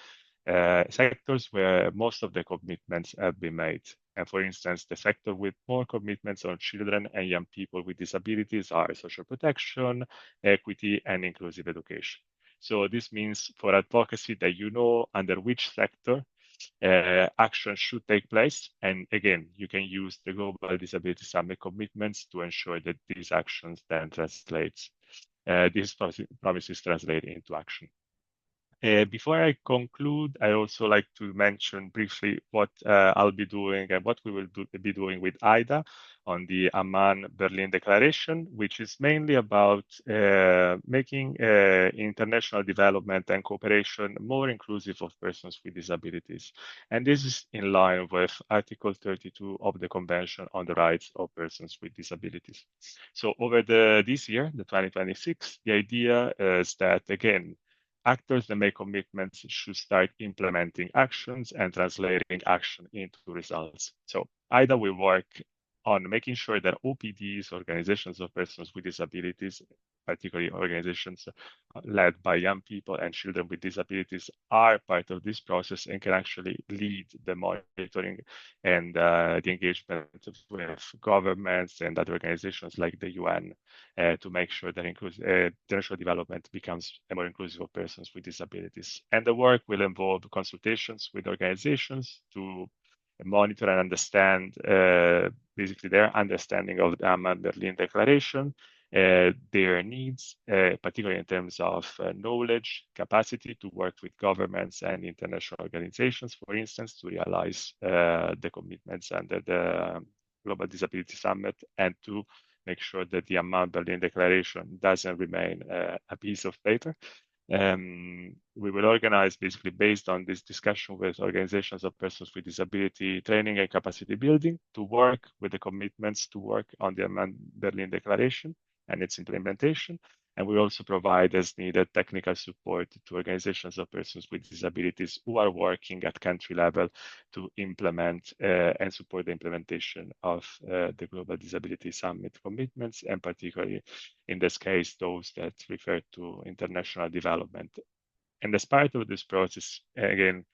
sectors where most of the commitments have been made. And for instance, the sector with more commitments on children and young people with disabilities are social protection, equity, and inclusive education. So this means for advocacy that you know under which sector action should take place. And again, you can use the Global Disability Summit commitments to ensure that these actions then translates, these promises translate into action. Before I conclude, I also like to mention briefly what I'll be doing and what we will be doing with IDA on the Amman-Berlin Declaration, which is mainly about making international development and cooperation more inclusive of persons with disabilities. And this is in line with Article 32 of the Convention on the Rights of Persons with Disabilities. So over this year, the 2026, the idea is that, again, actors that make commitments should start implementing actions and translating action into results. So either we work on making sure that OPDs, organizations of persons with disabilities, particularly organizations led by young people and children with disabilities, are part of this process and can actually lead the monitoring and the engagement with governments and other organizations like the UN to make sure that international development becomes more inclusive of persons with disabilities. And the work will involve consultations with organizations to monitor and understand basically their understanding of the Amman-Berlin Declaration, their needs, particularly in terms of knowledge, capacity to work with governments and international organizations, for instance, to realize the commitments under the Global Disability Summit, and to make sure that the Amman-Berlin Declaration doesn't remain a piece of paper. We will organize, basically based on this discussion with organizations of persons with disability, training and capacity building to work with the commitments to work on the Berlin Declaration and its implementation. And we also provide, as needed, technical support to organizations of persons with disabilities who are working at country level to implement and support the implementation of the Global Disability Summit commitments, and particularly in this case, those that refer to international development. And as part of this process, again,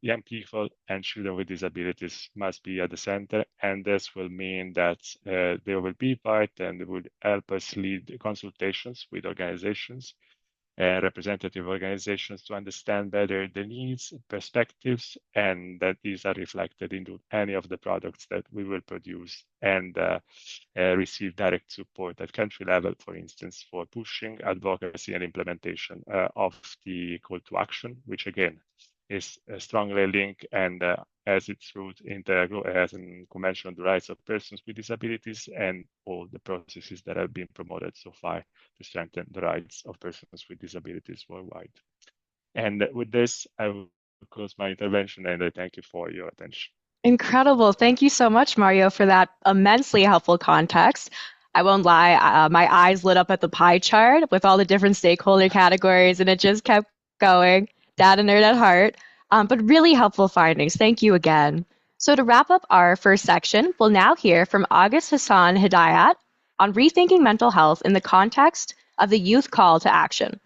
young people and children with disabilities must be at the center, and this will mean that they will be part and will help us lead consultations with organizations, representative organizations, to understand better the needs, perspectives, and that these are reflected into any of the products that we will produce, and receive direct support at country level, for instance, for pushing advocacy and implementation of the call to action, which again is strongly linked and has its root in the Convention on the Rights of Persons with Disabilities and all the processes that have been promoted so far to strengthen the rights of persons with disabilities worldwide. And with this, I will close my intervention, and I thank you for your attention. Incredible. Thank you so much, Mario, for that immensely helpful context. I won't lie, my eyes lit up at the pie chart with all the different stakeholder categories, and it just kept going. Data nerd at heart, but really helpful findings. Thank you again. So to wrap up our first section, we'll now hear from August Hassan Hidayat on rethinking mental health in the context of the youth call to action.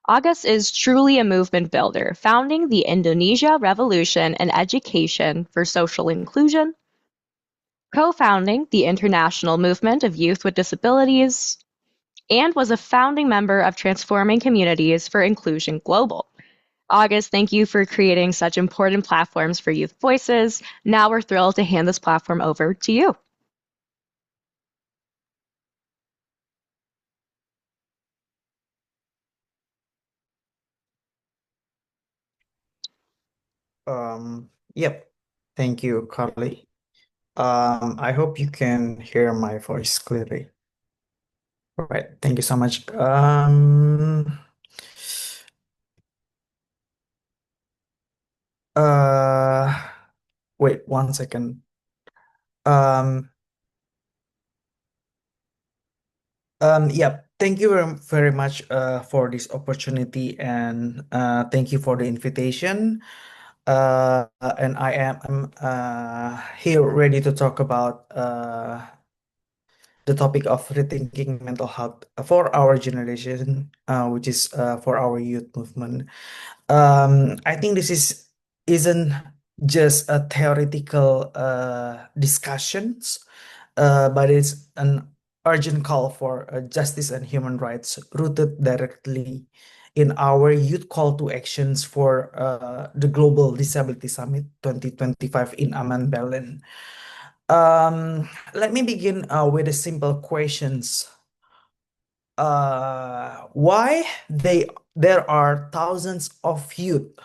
August is truly a movement builder, founding the Indonesia Revolution in Education for Social Inclusion, co-founding the International Movement of Youth with Disabilities, and was a founding member of Transforming Communities for Inclusion Global. August, thank you for creating such important platforms for youth voices. Now we're thrilled to hand this platform over to you. Yep. Thank you, Carly. I hope you can hear my voice clearly. All right. Thank you so much. Wait 1 second. Yeah, thank you very much for this opportunity, and thank you for the invitation. And I am here ready to talk about the topic of rethinking mental health for our generation, which is for our youth movement. I think isn't just a theoretical discussions, but it's an urgent call for justice and human rights rooted directly in our youth call to actions for the Global Disability Summit 2025 in Amman, Berlin. Let me begin with a simple questions. Why there are thousands of youth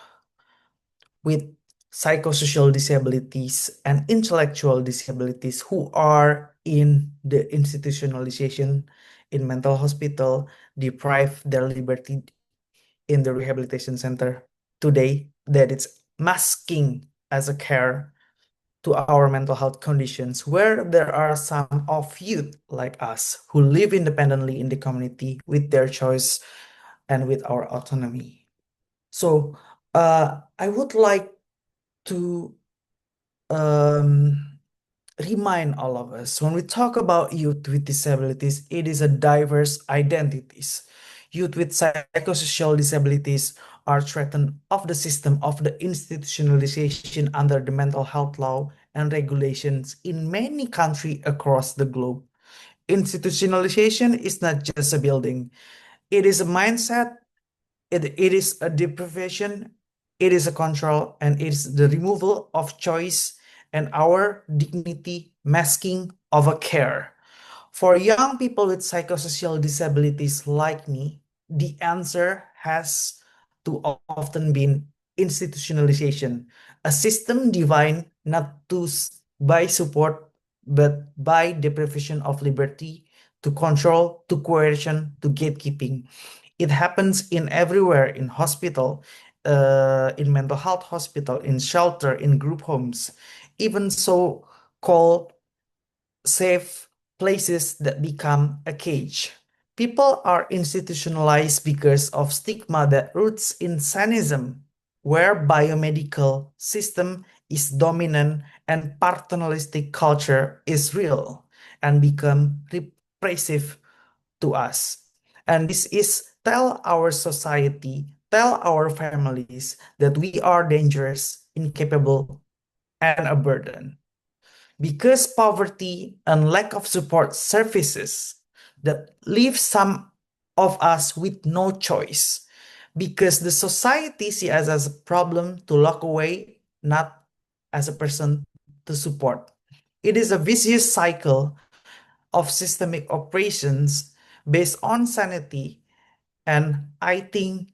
with psychosocial disabilities and intellectual disabilities who are in the institutionalization in mental hospital, deprive their liberty in the rehabilitation center today, that it's masking as a care to our mental health conditions, where there are some of youth like us who live independently in the community with their choice and with our autonomy. So I would like to um, remind all of us, when we talk about youth with disabilities, it is a diverse identities. Youth with psychosocial disabilities are threatened of the system of the institutionalization under the mental health law and regulations in many countries across the globe. Institutionalization is not just a building, it is a mindset, it is a deprivation, it is a control, and it is the removal of choice and our dignity, masking of a care. For young people with psychosocial disabilities like me, the answer has too often been institutionalization, a system defined not by support, but by deprivation of liberty, to control, to coercion, to gatekeeping. It happens in everywhere, in hospital, in mental health hospital, in shelter, in group homes, even so called safe places that become a cage. People are institutionalized because of stigma that roots in sadism, where biomedical system is dominant and paternalistic culture is real and become repressive to us. And this is tell our society, tell our families that we are dangerous, incapable, and a burden. Because poverty and lack of support services that leave some of us with no choice. Because the society sees us as a problem to lock away, not as a person to support. It is a vicious cycle of systemic operations based on sanity. And I think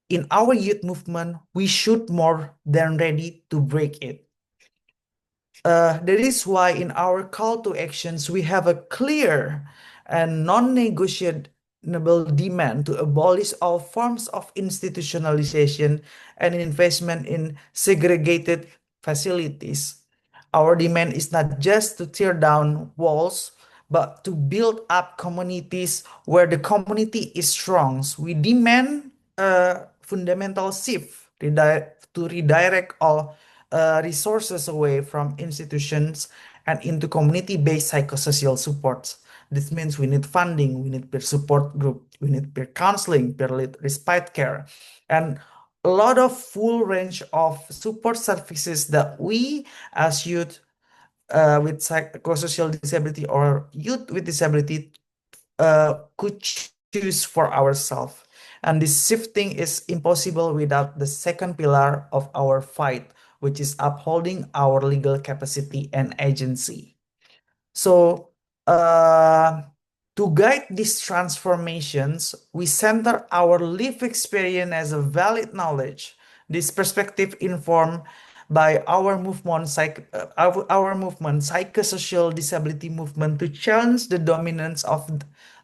in our youth movement, we should more than ready to break it. That is why in our call to actions, we have a clear and non-negotiable demand to abolish all forms of institutionalization and investment in segregated facilities. Our demand is not just to tear down walls, but to build up communities where the community is strong. We demand a fundamental shift to redirect all resources away from institutions and into community-based psychosocial supports. This means we need funding, we need peer support group, we need peer counseling, peer respite care, and a lot of full range of support services that we as youth with psychosocial disability or youth with disability could choose for ourselves. And this shifting is impossible without the second pillar of our fight, which is upholding our legal capacity and agency. So, uh, to guide these transformations, we center our lived experience as a valid knowledge. This perspective informed by our movement, psychosocial disability movement, to challenge the dominance of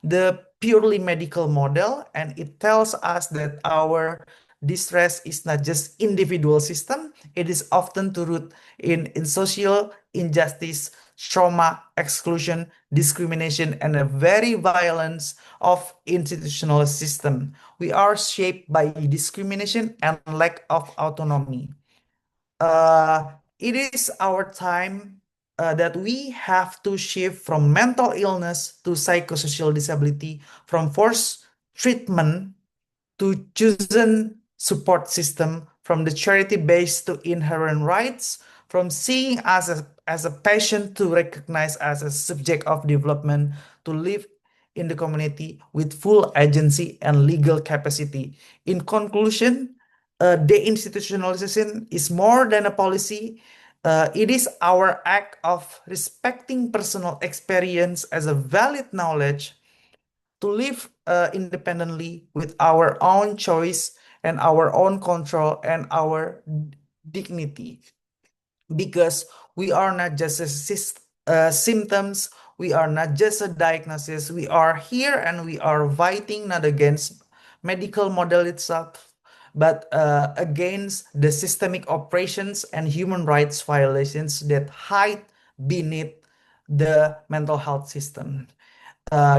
the purely medical model, and it tells us that our distress is not just individual system; it is often to root in social injustice, trauma, exclusion, discrimination, and a very violence of institutional system. We are shaped by discrimination and lack of autonomy. It is our time that we have to shift from mental illness to psychosocial disability, from forced treatment to chosen support system, from the charity base to inherent rights, from seeing us as a patient to recognize as a subject of development, to live in the community with full agency and legal capacity. In conclusion, deinstitutionalization is more than a policy. It is our act of respecting personal experience as a valid knowledge to live independently with our own choice and our own control and our dignity. because we are not just symptoms, we are not just a diagnosis, we are here and we are fighting not against medical model itself, but against the systemic operations and human rights violations that hide beneath the mental health system.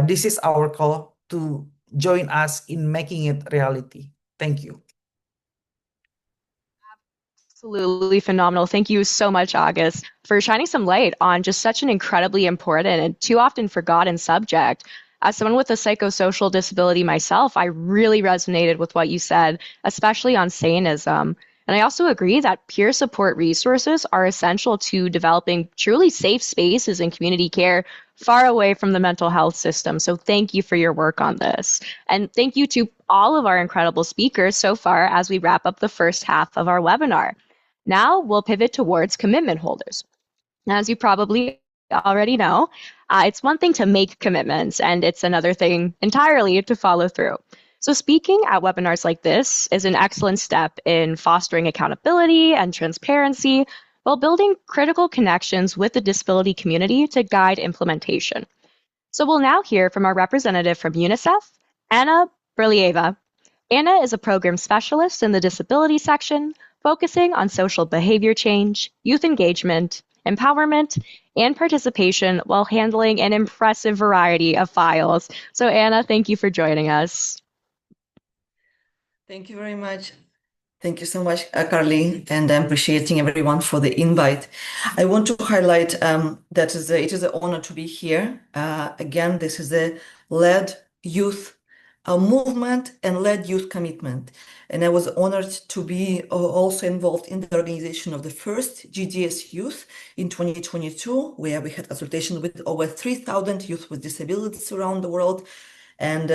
This is our call to join us in making it reality. Thank you. Absolutely phenomenal. Thank you so much, August, for shining some light on just such an incredibly important and too often forgotten subject. As someone with a psychosocial disability myself, I really resonated with what you said, especially on sanism. And I also agree that peer support resources are essential to developing truly safe spaces in community care far away from the mental health system. So thank you for your work on this. And thank you to all of our incredible speakers so far as we wrap up the first half of our webinar. Now we'll pivot towards commitment holders. As you probably already know, it's one thing to make commitments, and it's another thing entirely to follow through. So speaking at webinars like this is an excellent step in fostering accountability and transparency while building critical connections with the disability community to guide implementation. So we'll now hear from our representative from UNICEF, Anna Berlieva. Anna is a program specialist in the disability section, focusing on social behavior change, youth engagement, empowerment, and participation while handling an impressive variety of files. So Anna, thank you for joining us. Thank you very much. Thank you so much, Carly, and I'm appreciating everyone for the invite. I want to highlight that it is an honor to be here. Again, this is a led youth movement and led youth commitment. And I was honored to be also involved in the organization of the first GDS Youth in 2022, where we had consultation with over 3,000 youth with disabilities around the world. And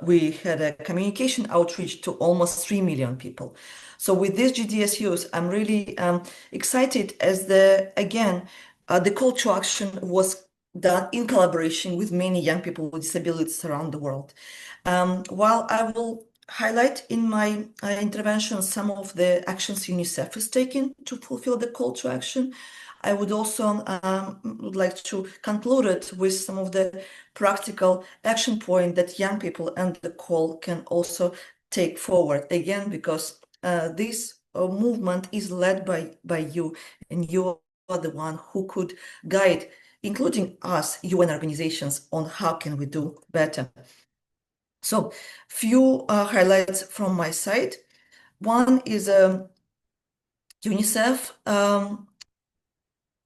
we had a communication outreach to almost 3 million people. So with this GDS Youth, I'm really excited as the call to action was done in collaboration with many young people with disabilities around the world. While I will highlight in my intervention some of the actions UNICEF is taking to fulfill the call to action, I would also would like to conclude it with some of the practical action point that young people and the call can also take forward. Again, because this movement is led by you, and you are the one who could guide, including us, UN organizations, on how can we do better. So few highlights from my side. One is UNICEF.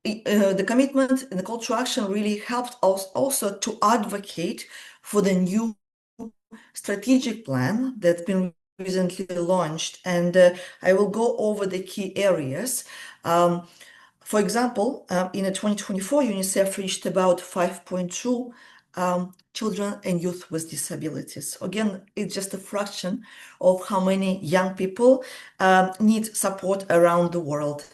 The commitment and the call to action really helped us also to advocate for the new strategic plan that's been recently launched. And I will go over the key areas. For example, in 2024, UNICEF reached about 5.2 children and youth with disabilities. Again, it's just a fraction of how many young people need support around the world.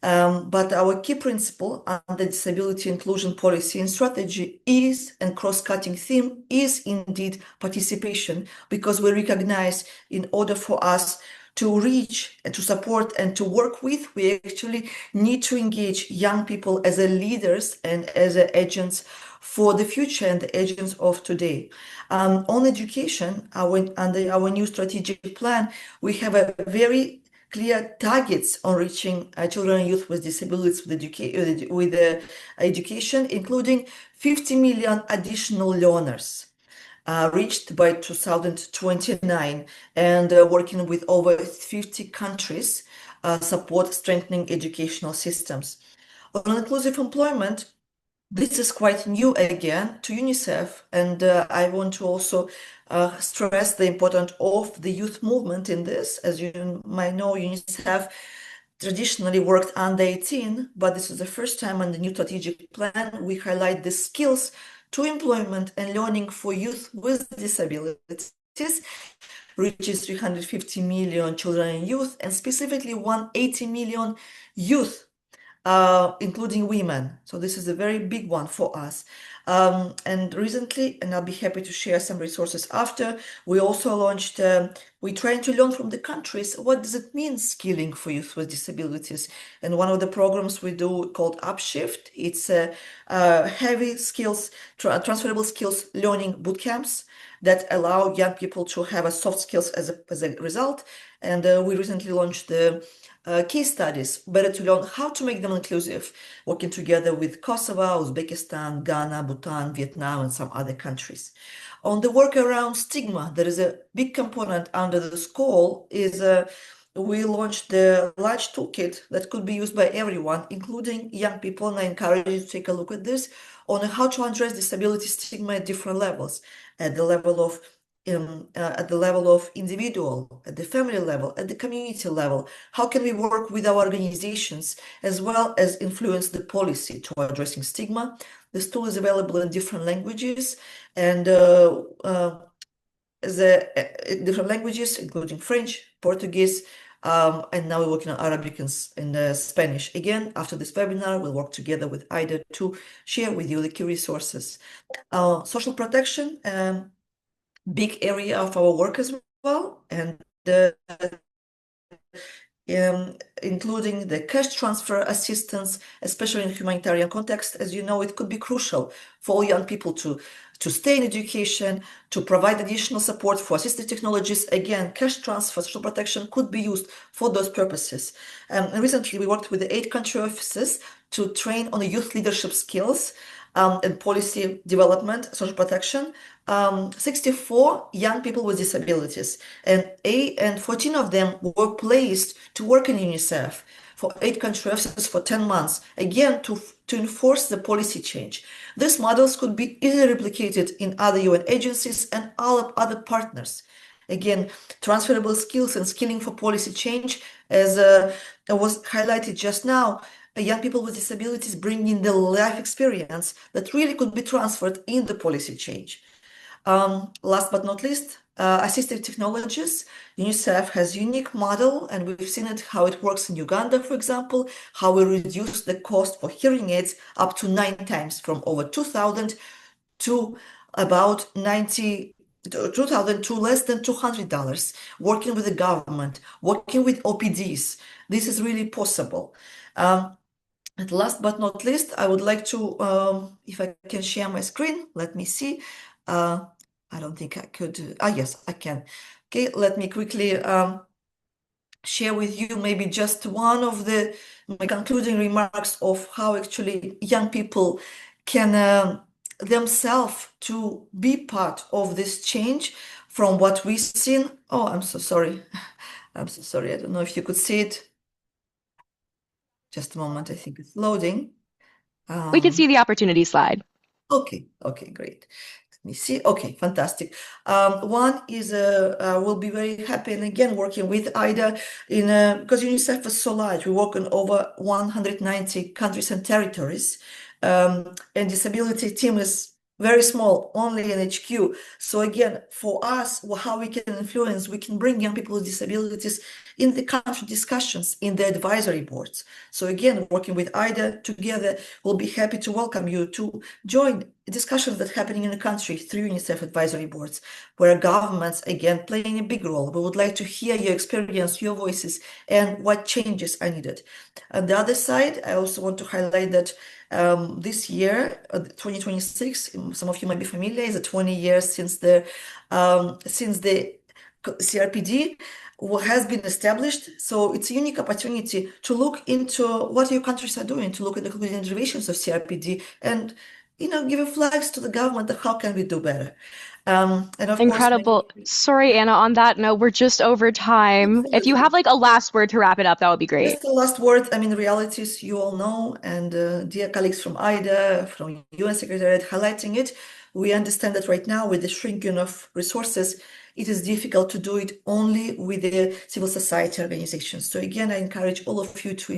But our key principle under disability inclusion policy and strategy is, and cross-cutting theme is indeed participation, because we recognize in order for us to reach and to support and to work with, we actually need to engage young people as leaders and as agents for the future and the agents of today. On education, under our new strategic plan, we have a very clear targets on reaching children and youth with disabilities with education, including 50 million additional learners reached by 2029, and working with over 50 countries support strengthening educational systems. On inclusive employment, this is quite new again to UNICEF, and I want to also stress the importance of the youth movement in this. As you might know, UNICEF traditionally worked under 18, but this is the first time on the new strategic plan we highlight the skills to employment and learning for youth with disabilities, reaches 350 million children and youth, and specifically 180 million youth, including women. So this is a very big one for us. And recently, and I'll be happy to share some resources after, we also launched We try to learn from the countries, what does it mean skilling for youth with disabilities? And one of the programs we do called Upshift, it's heavy skills, transferable skills learning boot camps that allow young people to have a soft skills as a result. And we recently launched the case studies, better to learn how to make them inclusive, working together with Kosovo, Uzbekistan, Ghana, Bhutan, Vietnam, and some other countries. On the work around stigma, there is a big component under this call is we launched the large toolkit that could be used by everyone, including young people, and I encourage you to take a look at this on how to address disability stigma at different levels, at the level of individual, at the family level, at the community level. How can we work with our organizations as well as influence the policy to addressing stigma? This tool is available in different languages and different languages, including French, Portuguese, and now we're working on Arabic and Spanish. Again, after this webinar, we'll work together with IDA to share with you the key resources. Social protection, big area of our work as well, and including the cash transfer assistance, especially in humanitarian context. As you know, it could be crucial for all young people to stay in education, to provide additional support for assistive technologies. Again, cash transfer, social protection could be used for those purposes. And recently, we worked with the 8 country offices to train on the youth leadership skills and policy development, social protection. 64 young people with disabilities, and 14 of them were placed to work in UNICEF for 8 country offices for 10 months, again, to enforce the policy change. These models could be easily replicated in other UN agencies and all other partners. Again, transferable skills and skilling for policy change, as was highlighted just now, young people with disabilities bring in the life experience that really could be transferred in the policy change. Last but not least, assistive technologies. UNICEF has a unique model, and we've seen it, how it works in Uganda, for example, how we reduce the cost for hearing aids up to 9 times, from over 2,000 to about 2,000 to less than $200, working with the government, working with OPDs. This is really possible. And last but not least, I would like to, if I can share my screen, let me see. I don't think I could. Yes, I can. Okay, let me quickly share with you maybe just one of my concluding remarks of how actually young people can themselves to be part of this change from what we've seen. Oh, I'm so sorry. I'm so sorry. I don't know if you could see it. Just a moment. I think it's loading. We can see the opportunity slide. Okay, great. Let me see. Okay, fantastic. One is we'll be very happy, and again working with IDA because UNICEF is so large. We work in over 190 countries and territories, and disability team is very small, only in HQ. So again, for us, how we can influence, we can bring young people with disabilities in the country discussions, in the advisory boards. So again, working with IDA together, we'll be happy to welcome you to join discussions that are happening in the country through UNICEF advisory boards, where governments, again, playing a big role. We would like to hear your experience, your voices, and what changes are needed. On the other side, I also want to highlight that this year, 2026, some of you might be familiar, is 20 years since the CRPD has been established. So it's a unique opportunity to look into what your countries are doing, to look at the derivations of CRPD, and give flags to the government of how can we do better. And of Incredible. course, Sorry, Anna, on that note, we're just over time. If you have like a last word to wrap it up, that would be great. Just the last word. I mean, realities you all know, and dear colleagues from IDA, from UN Secretariat highlighting it, we understand that right now with the shrinking of resources, it is difficult to do it only with the civil society organizations. So again, I encourage all of you to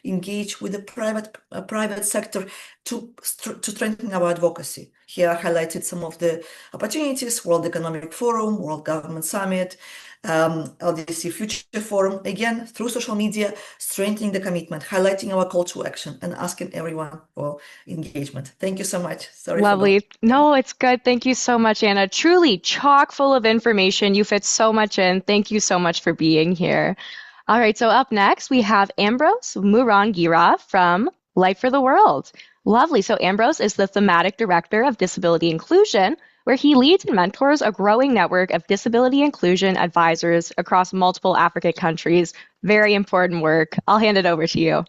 engage with the private sector to strengthen our advocacy. Here I highlighted some of the opportunities: World Economic Forum, World Government Summit, LDC Future Forum, again, through social media, strengthening the commitment, highlighting our call to action, and asking everyone for engagement. Thank you so much. Sorry. Lovely. No, it's good. Thank you so much, Anna. Truly chock full of information. information. You fit so much in. Thank you so much for being here. All right, so up next we have Ambrose Murangira from Life for the World. Lovely. So Ambrose is the thematic director of disability inclusion, where he leads and mentors a growing network of disability inclusion advisors across multiple African countries. Very important work. I'll hand it over to you.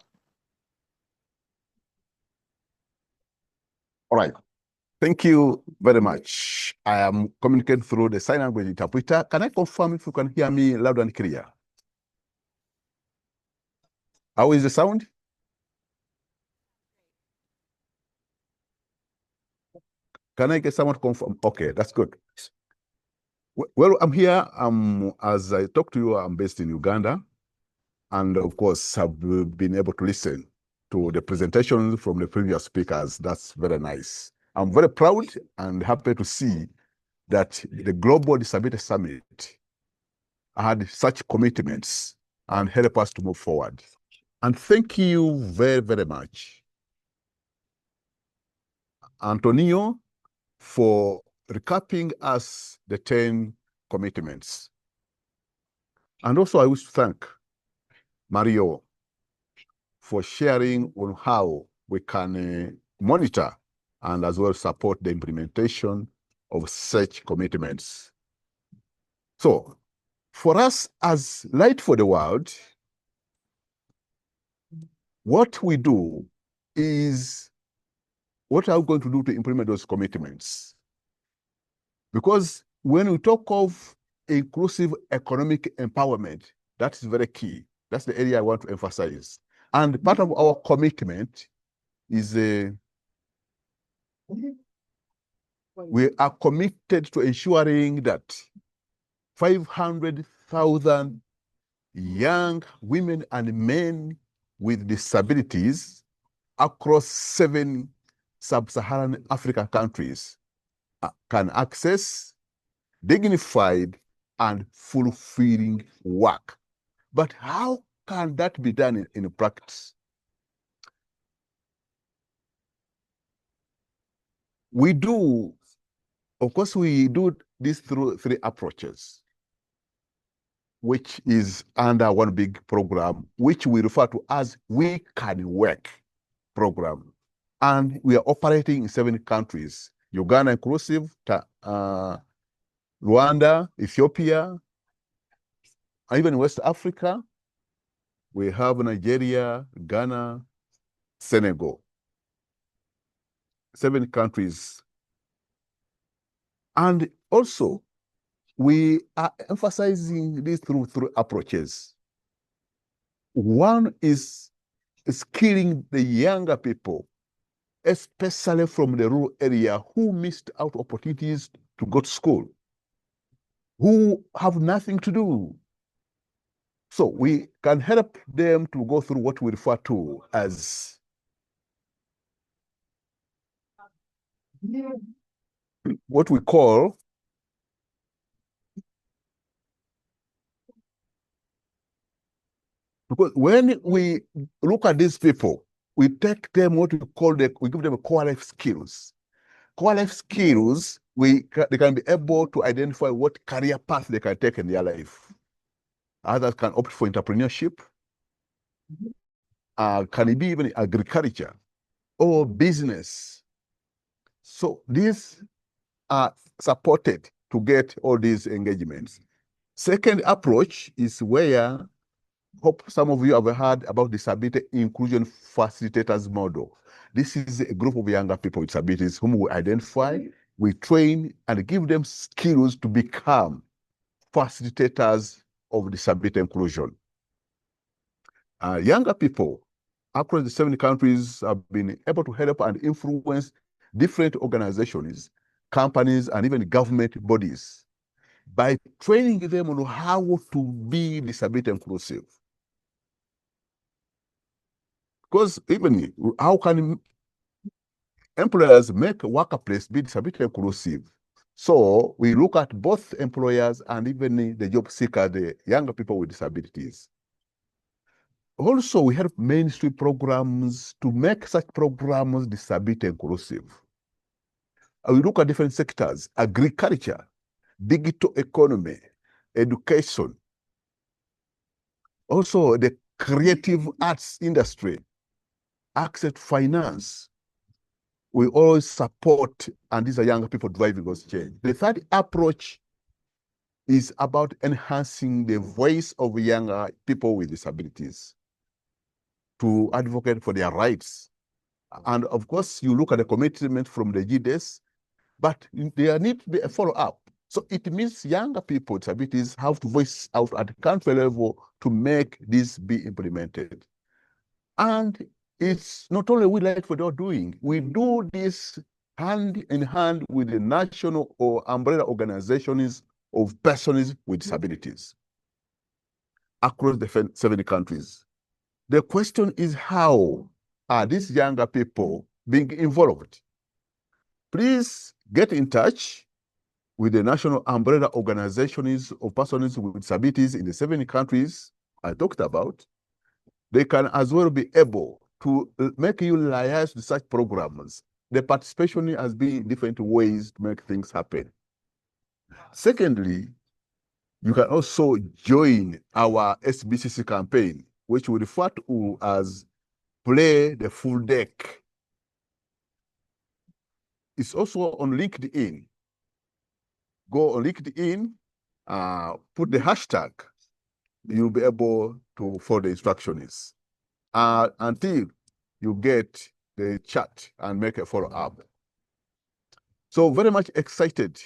All right. Thank you very much. I am communicating through the sign language interpreter. Can I confirm if you can hear me loud and clear? How is the sound? Can I get someone to confirm? Okay, that's good. Well, I'm here. As I talk to you, I'm based in Uganda. And of course, have been able to listen to the presentations from the previous speakers. That's very nice. I'm very proud and happy to see that the Global Disability Summit had such commitments and help us to move forward. And thank you very, very much, Antonio, for recapping us the 10 commitments. And also I wish to thank Mario for sharing on how we can monitor and as well support the implementation of such commitments. So for us as Light for the World, what we do is, what are we going to do to implement those commitments? Because when we talk of inclusive economic empowerment, that is very key. That's the area I want to emphasize. And part of our commitment is we are committed to ensuring that 500,000 young women and men with disabilities across 7 sub-Saharan African countries can access dignified and fulfilling work. But how can that be done in practice? We do, of course, we do this through 3 approaches, which is under one big program, which we refer to as We Can Work program. And we are operating in 7 countries, Uganda inclusive, Rwanda, Ethiopia, even West Africa. We have Nigeria, Ghana, Senegal. 7 countries. And also, we are emphasizing this through 3 approaches. One is skilling the younger people, especially from the rural area, who missed out opportunities to go to school, who have nothing to do. So we can help them to go through what we refer to as what we call because when we look at these people, we take them what we call we give them core life skills. Core life skills, they can be able to identify what career path they can take in their life. Others can opt for entrepreneurship, can it be even agriculture or business. So these are supported to get all these engagements. Second approach is where, hope some of you have heard about disability inclusion facilitators model. This is a group of younger people with disabilities whom we identify, we train, and give them skills to become facilitators of disability inclusion. Younger people across the 7 countries have been able to help and influence different organizations, companies, and even government bodies by training them on how to be disability inclusive. Because even how can employers make a workplace be disability inclusive? So we look at both employers and even the job seeker, the younger people with disabilities. Also, we have mainstream programs to make such programs disability inclusive. We look at different sectors, agriculture. digital economy, education, also the creative arts industry, access to finance. We always support, and these are young people driving us change. The third approach is about enhancing the voice of younger people with disabilities to advocate for their rights. And of course, you look at the commitment from the GDS, but there needs to be a follow-up. So it means younger people with disabilities have to voice out at the country level to make this be implemented. And it's not only we like what they're doing, we do this hand in hand with the national or umbrella organizations of persons with disabilities across the 70 countries. The question is, how are these younger people being involved? Please get in touch with the national umbrella organizations of persons with disabilities in the 70 countries I talked about. They can as well be able to make you liaise with such programs. The participation has been different ways to make things happen. Secondly, you can also join our SBCC campaign, which we refer to as Play the Full Deck. It's also on LinkedIn. Go on LinkedIn, put the hashtag, you'll be able to follow the instructions until you get the chat and make a follow-up. So very much excited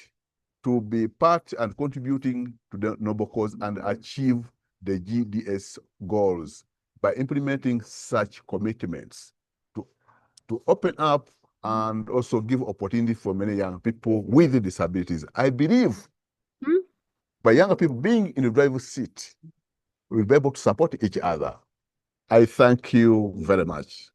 to be part and contributing to the noble cause and achieve the GDS goals by implementing such commitments to open up and also give opportunity for many young people with disabilities. I believe by young people being in the driver's seat, we'll be able to support each other. I thank you very much.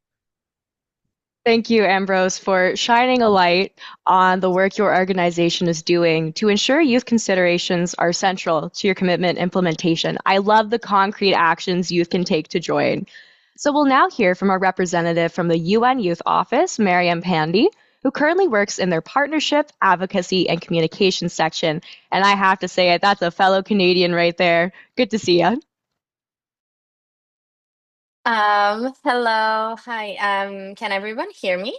Thank you, Ambrose, for shining a light on the work your organization is doing to ensure youth considerations are central to your commitment implementation. I love the concrete actions youth can take to join. So we'll now hear from a representative from the UN Youth Office, Mariam Pandy, who currently works in their partnership, advocacy, and communications section. And I have to say it, that's a fellow Canadian right there. Good to see you. Hello. Hi. Can everyone hear me?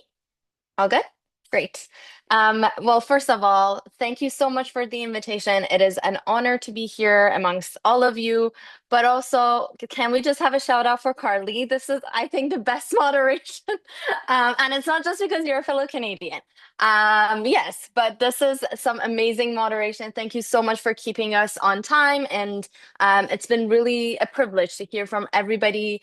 All good? Great. Well, first of all, thank you so much for the invitation. It is an honor to be here amongst all of you. But also, can we just have a shout out for Carly? This is, I think, the best moderation. And it's not just because you're a fellow Canadian. Yes, but this is some amazing moderation. Thank you so much for keeping us on time. And it's been really a privilege to hear from everybody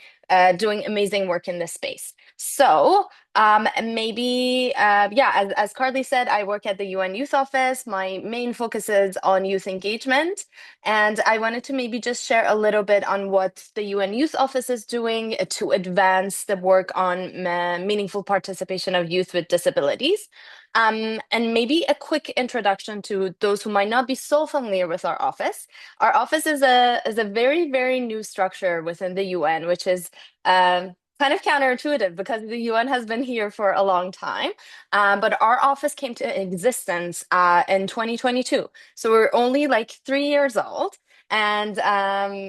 doing amazing work in this space. So, maybe, yeah, as Carly said, I work at the UN Youth Office. My main focus is on youth engagement. And I wanted to maybe just share a little bit on what the UN Youth Office is doing to advance the work on meaningful participation of youth with disabilities. And maybe a quick introduction to those who might not be so familiar with our office. Our office is a very, very new structure within the UN, which is kind of counterintuitive because the UN has been here for a long time. But our office came to existence in 2022. So we're only like 3 years old. And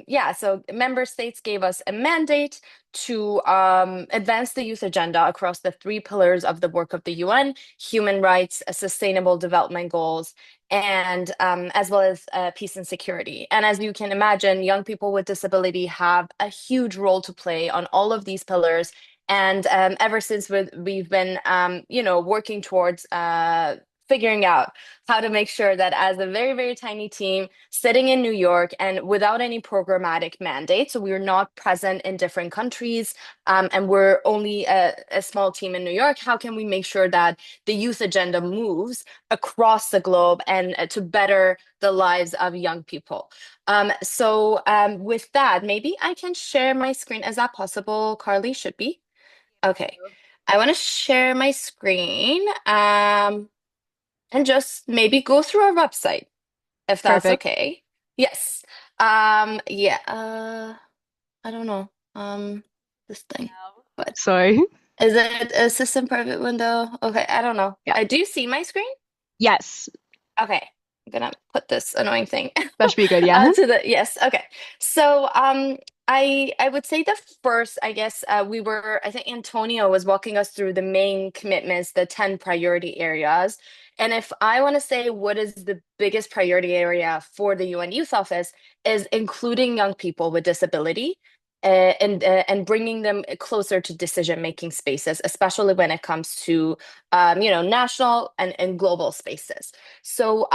yeah, so member states gave us a mandate to advance the youth agenda across the 3 pillars of the work of the UN: human rights, sustainable development goals, and as well as peace and security. And as you can imagine, young people with disability have a huge role to play on all of these pillars. And ever since we've been, working towards figuring out how to make sure that as a very, very tiny team sitting in New York and without any programmatic mandate, so we're not present in different countries, and we're only a small team in New York, how can we make sure that the youth agenda moves across the globe and to better the lives of young people? So with that, maybe I can share my screen. Is that possible, Carly? Should be. Okay. I want to share my screen and just maybe go through our website, if that's Perfect. okay. Yes. Yeah. I don't know. This thing. But Sorry. is it a system private window? Okay, I don't know. Yeah. Do you see my screen? Yes. Okay, gonna put this annoying thing That should be good, yeah. yes, okay. So I would say the first, I guess I think Antonio was walking us through the main commitments, the 10 priority areas. And if I want to say what is the biggest priority area for the UN Youth Office is including young people with disability and bringing them closer to decision-making spaces, especially when it comes to national and global spaces. So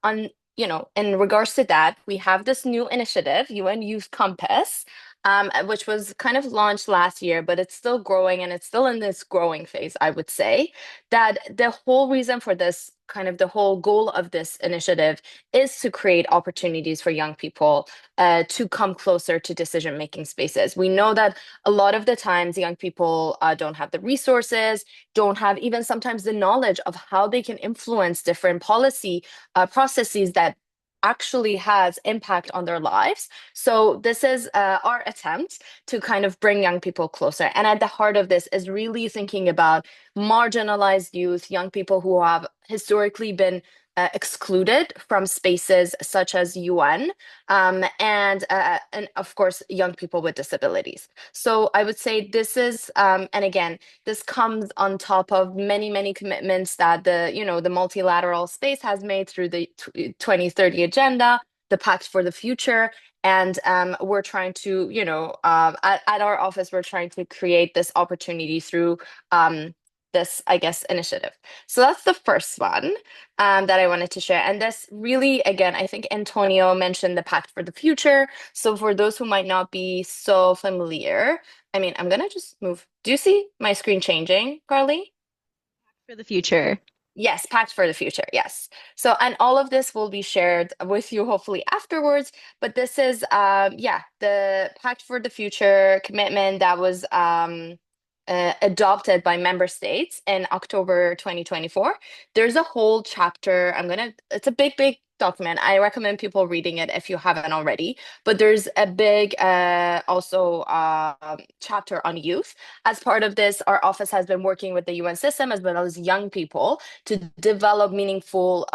in regards to that, we have this new initiative, UN Youth Compass, which was kind of launched last year, but it's still growing and it's still in this growing phase, I would say. That the whole reason for this, kind of the whole goal of this initiative, is to create opportunities for young people to come closer to decision-making spaces. We know that a lot of the times young people don't have the resources, don't have even sometimes the knowledge of how they can influence different policy processes that actually has impact on their lives. So this is our attempt to kind of bring young people closer. And at the heart of this is really thinking about marginalized youth, young people who have historically been excluded from spaces such as UN, and of course, young people with disabilities. So I would say this is, and again, this comes on top of many, many commitments that the multilateral space has made through the 2030 agenda, the Pact for the Future. And we're trying to, at our office, we're trying to create this opportunity through this, I guess, initiative. So that's the first one that I wanted to share. And this really, again, I think Antonio mentioned the Pact for the Future. So for those who might not be so familiar, I mean, I'm gonna just move. Do you see my screen changing, Carly? For the future. Yes, Pact for the Future. Yes. So, and all of this will be shared with you hopefully afterwards. But this is, the Pact for the Future commitment that was adopted by member states in October 2024. There's a whole chapter. It's a big, big document. I recommend people reading it if you haven't already. But there's a big also chapter on youth. As part of this, our office has been working with the UN system as well as young people to develop meaningful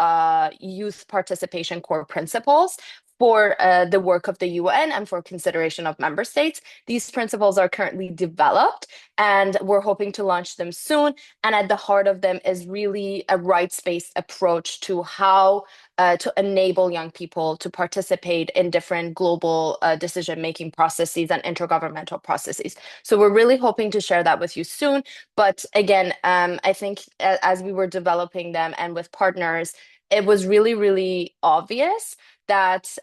youth participation core principles for the work of the UN and for consideration of member states. These principles are currently developed and we're hoping to launch them soon. And at the heart of them is really a rights-based approach to how to enable young people to participate in different global decision-making processes and intergovernmental processes. So we're really hoping to share that with you soon. But again, I think as we were developing them and with partners, it was really, really obvious that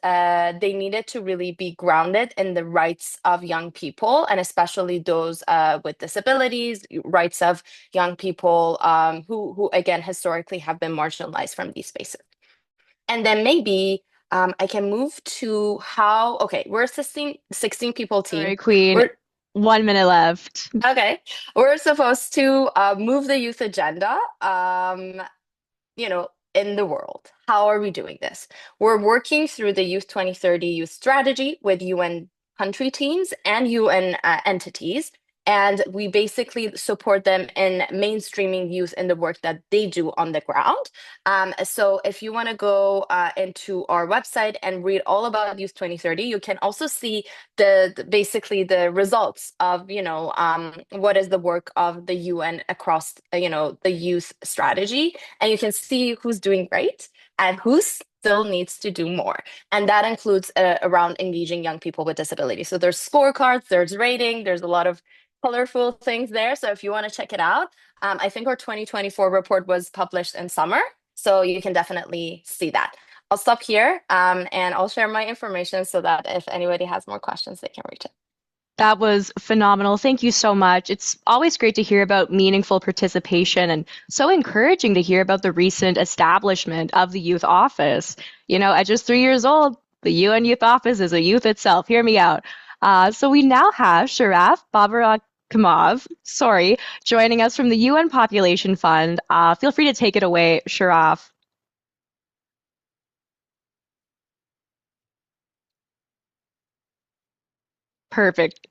they needed to really be grounded in the rights of young people, and especially those with disabilities, rights of young people who again, historically have been marginalized from these spaces. And then maybe I can move to okay, we're a 16 people team. Sorry, Queen. 1 minute left. Okay. We're supposed to move the youth agenda, in the world. How are we doing this? We're working through the Youth 2030 Youth Strategy with UN country teams and UN entities. And we basically support them in mainstreaming youth in the work that they do on the ground. So if you want to go into our website and read all about Youth 2030, you can also see basically the results of what is the work of the UN across the youth strategy, and you can see who's doing great and who still needs to do more. And that includes around engaging young people with disabilities. So there's scorecards, there's rating, there's a lot of colorful things there. So if you want to check it out, I think our 2024 report was published in summer, so you can definitely see that. I'll stop here and I'll share my information so that if anybody has more questions, they can reach it. That was phenomenal. Thank you so much. It's always great to hear about meaningful participation and so encouraging to hear about the recent establishment of the youth office. At just 3 years old, the UN Youth Office is a youth itself. Hear me out. So we now have Sharaf Babarakimov, joining us from the UN Population Fund. Feel free to take it away, Sharaf. Perfect.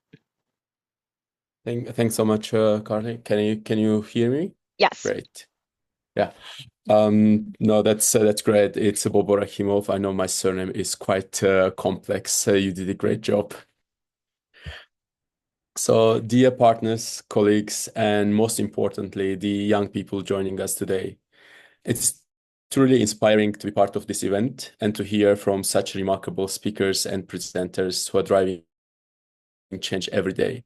Thanks so much, Carly. Can you hear me? Yes. Great. Yeah. No, that's great. It's Bobo Rahimov. I know my surname is quite complex. You did a great job. So, dear partners, colleagues, and most importantly, the young people joining us today, it's truly inspiring to be part of this event and to hear from such remarkable speakers and presenters who are driving change every day.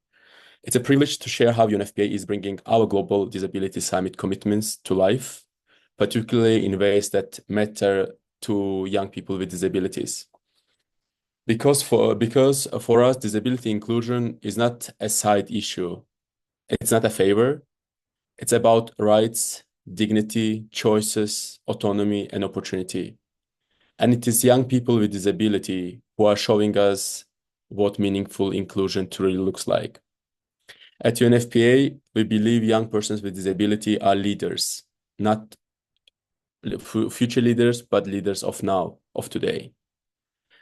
It's a privilege to share how UNFPA is bringing our Global Disability Summit commitments to life, particularly in ways that matter to young people with disabilities. Because for us, disability inclusion is not a side issue. It's not a favor. It's about rights, dignity, choices, autonomy, and opportunity. And it is young people with disability who are showing us what meaningful inclusion truly looks like. At UNFPA, we believe young persons with disability are leaders, not future leaders, but leaders of now, of today.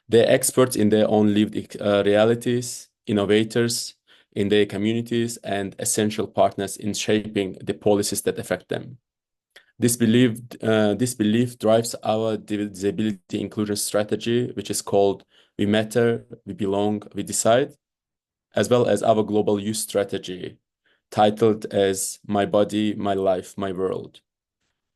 They're experts in their own lived realities, innovators in their communities, and essential partners in shaping the policies that affect them. This belief drives our disability inclusion strategy, which is called We Matter, We Belong, We Decide, as well as our global youth strategy, titled as My Body, My Life, My World.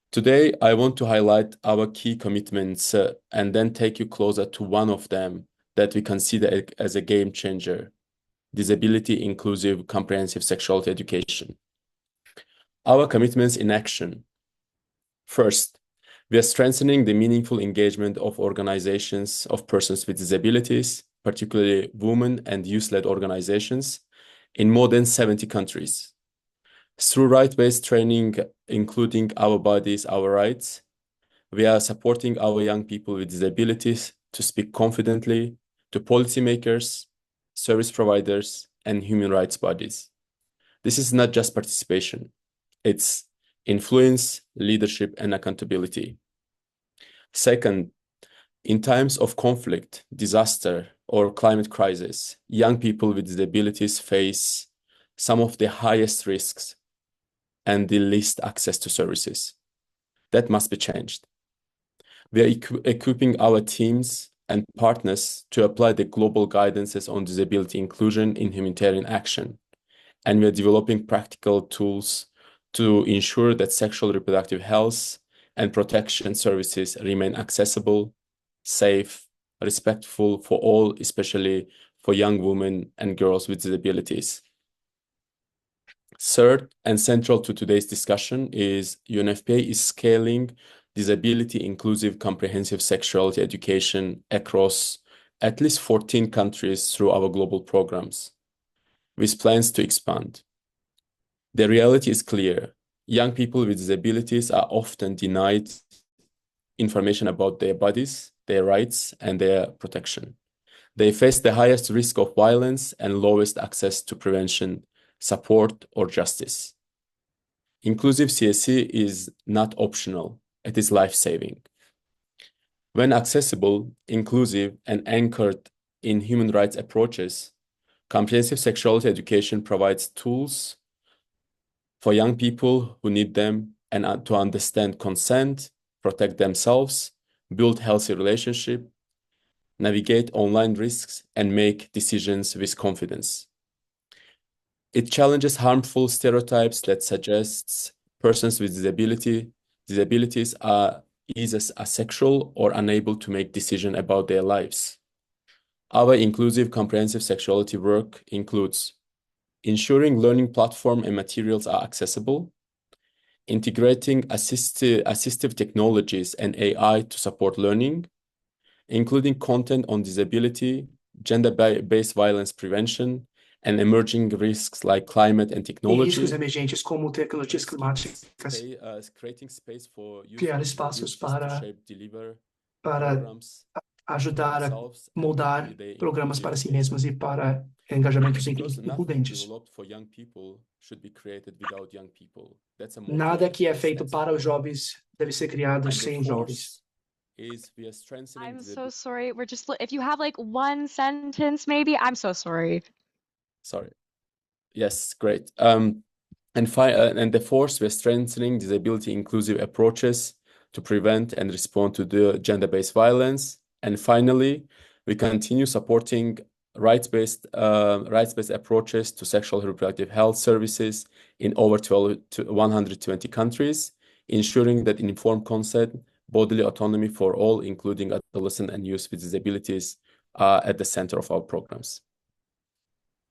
Today, I want to highlight our key commitments and then take you closer to one of them that we consider as a game changer: disability inclusive comprehensive sexuality education. Our commitments in action. First, we are strengthening the meaningful engagement of organizations of persons with disabilities, particularly women and youth-led organizations, in more than 70 countries. Through right-based training, including Our Bodies, Our Rights, we are supporting our young people with disabilities to speak confidently to policymakers, service providers, and human rights bodies. This is not just participation, it's influence, leadership, and accountability. Second, in times of conflict, disaster, or climate crisis, young people with disabilities face some of the highest risks and the least access to services. That must be changed. We are equipping our teams and partners to apply the global guidances on disability inclusion in humanitarian action, and we are developing practical tools to ensure that sexual reproductive health and protection services remain accessible, safe, respectful for all, especially for young women and girls with disabilities. Third, and central to today's discussion, is UNFPA is scaling disability inclusive comprehensive sexuality education across at least 14 countries through our global programs, with plans to expand. The reality is clear. Young people with disabilities are often denied information about their bodies, their rights, and their protection. They face the highest risk of violence and lowest access to prevention, support, or justice. Inclusive CSE is not optional, it is life-saving. When accessible, inclusive, and anchored in human rights approaches, comprehensive sexuality education provides tools for young people who need them and to understand consent, protect themselves, build healthy relationships, navigate online risks, and make decisions with confidence. It challenges harmful stereotypes that suggests persons with disabilities are either asexual or unable to make decisions about their lives. Our inclusive comprehensive sexuality work includes ensuring learning platform and materials are accessible, integrating assistive technologies and AI to support learning, including content on disability, gender-based violence prevention, and emerging risks like climate and Em technology. riscos emergentes como tecnologias climáticas, Creating space for youth criar and espaços communities to shape, deliver para programs ajudar a themselves and moldar consolidate programas inclusive para si engagement. mesmos e para engajamentos Because nothing includentes. developed for young people should be created without young people. That's a motto Nada that que é has feito stands para os for. jovens deve ser criado And the sem jovens. fourth is we are strengthening I'm so sorry. We're just, if you have like one sentence, maybe. I'm so sorry. Sorry. Yes, great. And the fourth, we're strengthening disability inclusive approaches to prevent and respond to the gender-based violence. And finally, we continue supporting rights-based approaches to sexual and reproductive health services in over 120 countries, ensuring that informed consent, bodily autonomy for all, including adolescents and youth with disabilities, are at the center of our programs.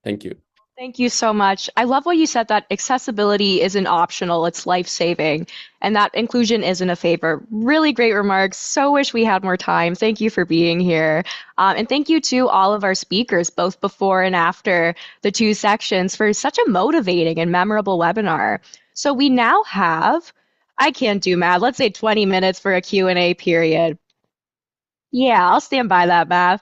Thank you. Thank you so much. I love what you said that accessibility isn't optional, it's life-saving, and that inclusion isn't a favor. Really great remarks. So wish we had more time. Thank you for being here. And thank you to all of our speakers, both before and after the two sections, for such a motivating and memorable webinar. So we now have, I can't do math, let's say 20 minutes for a Q&A period. Yeah, I'll stand by that, Mav.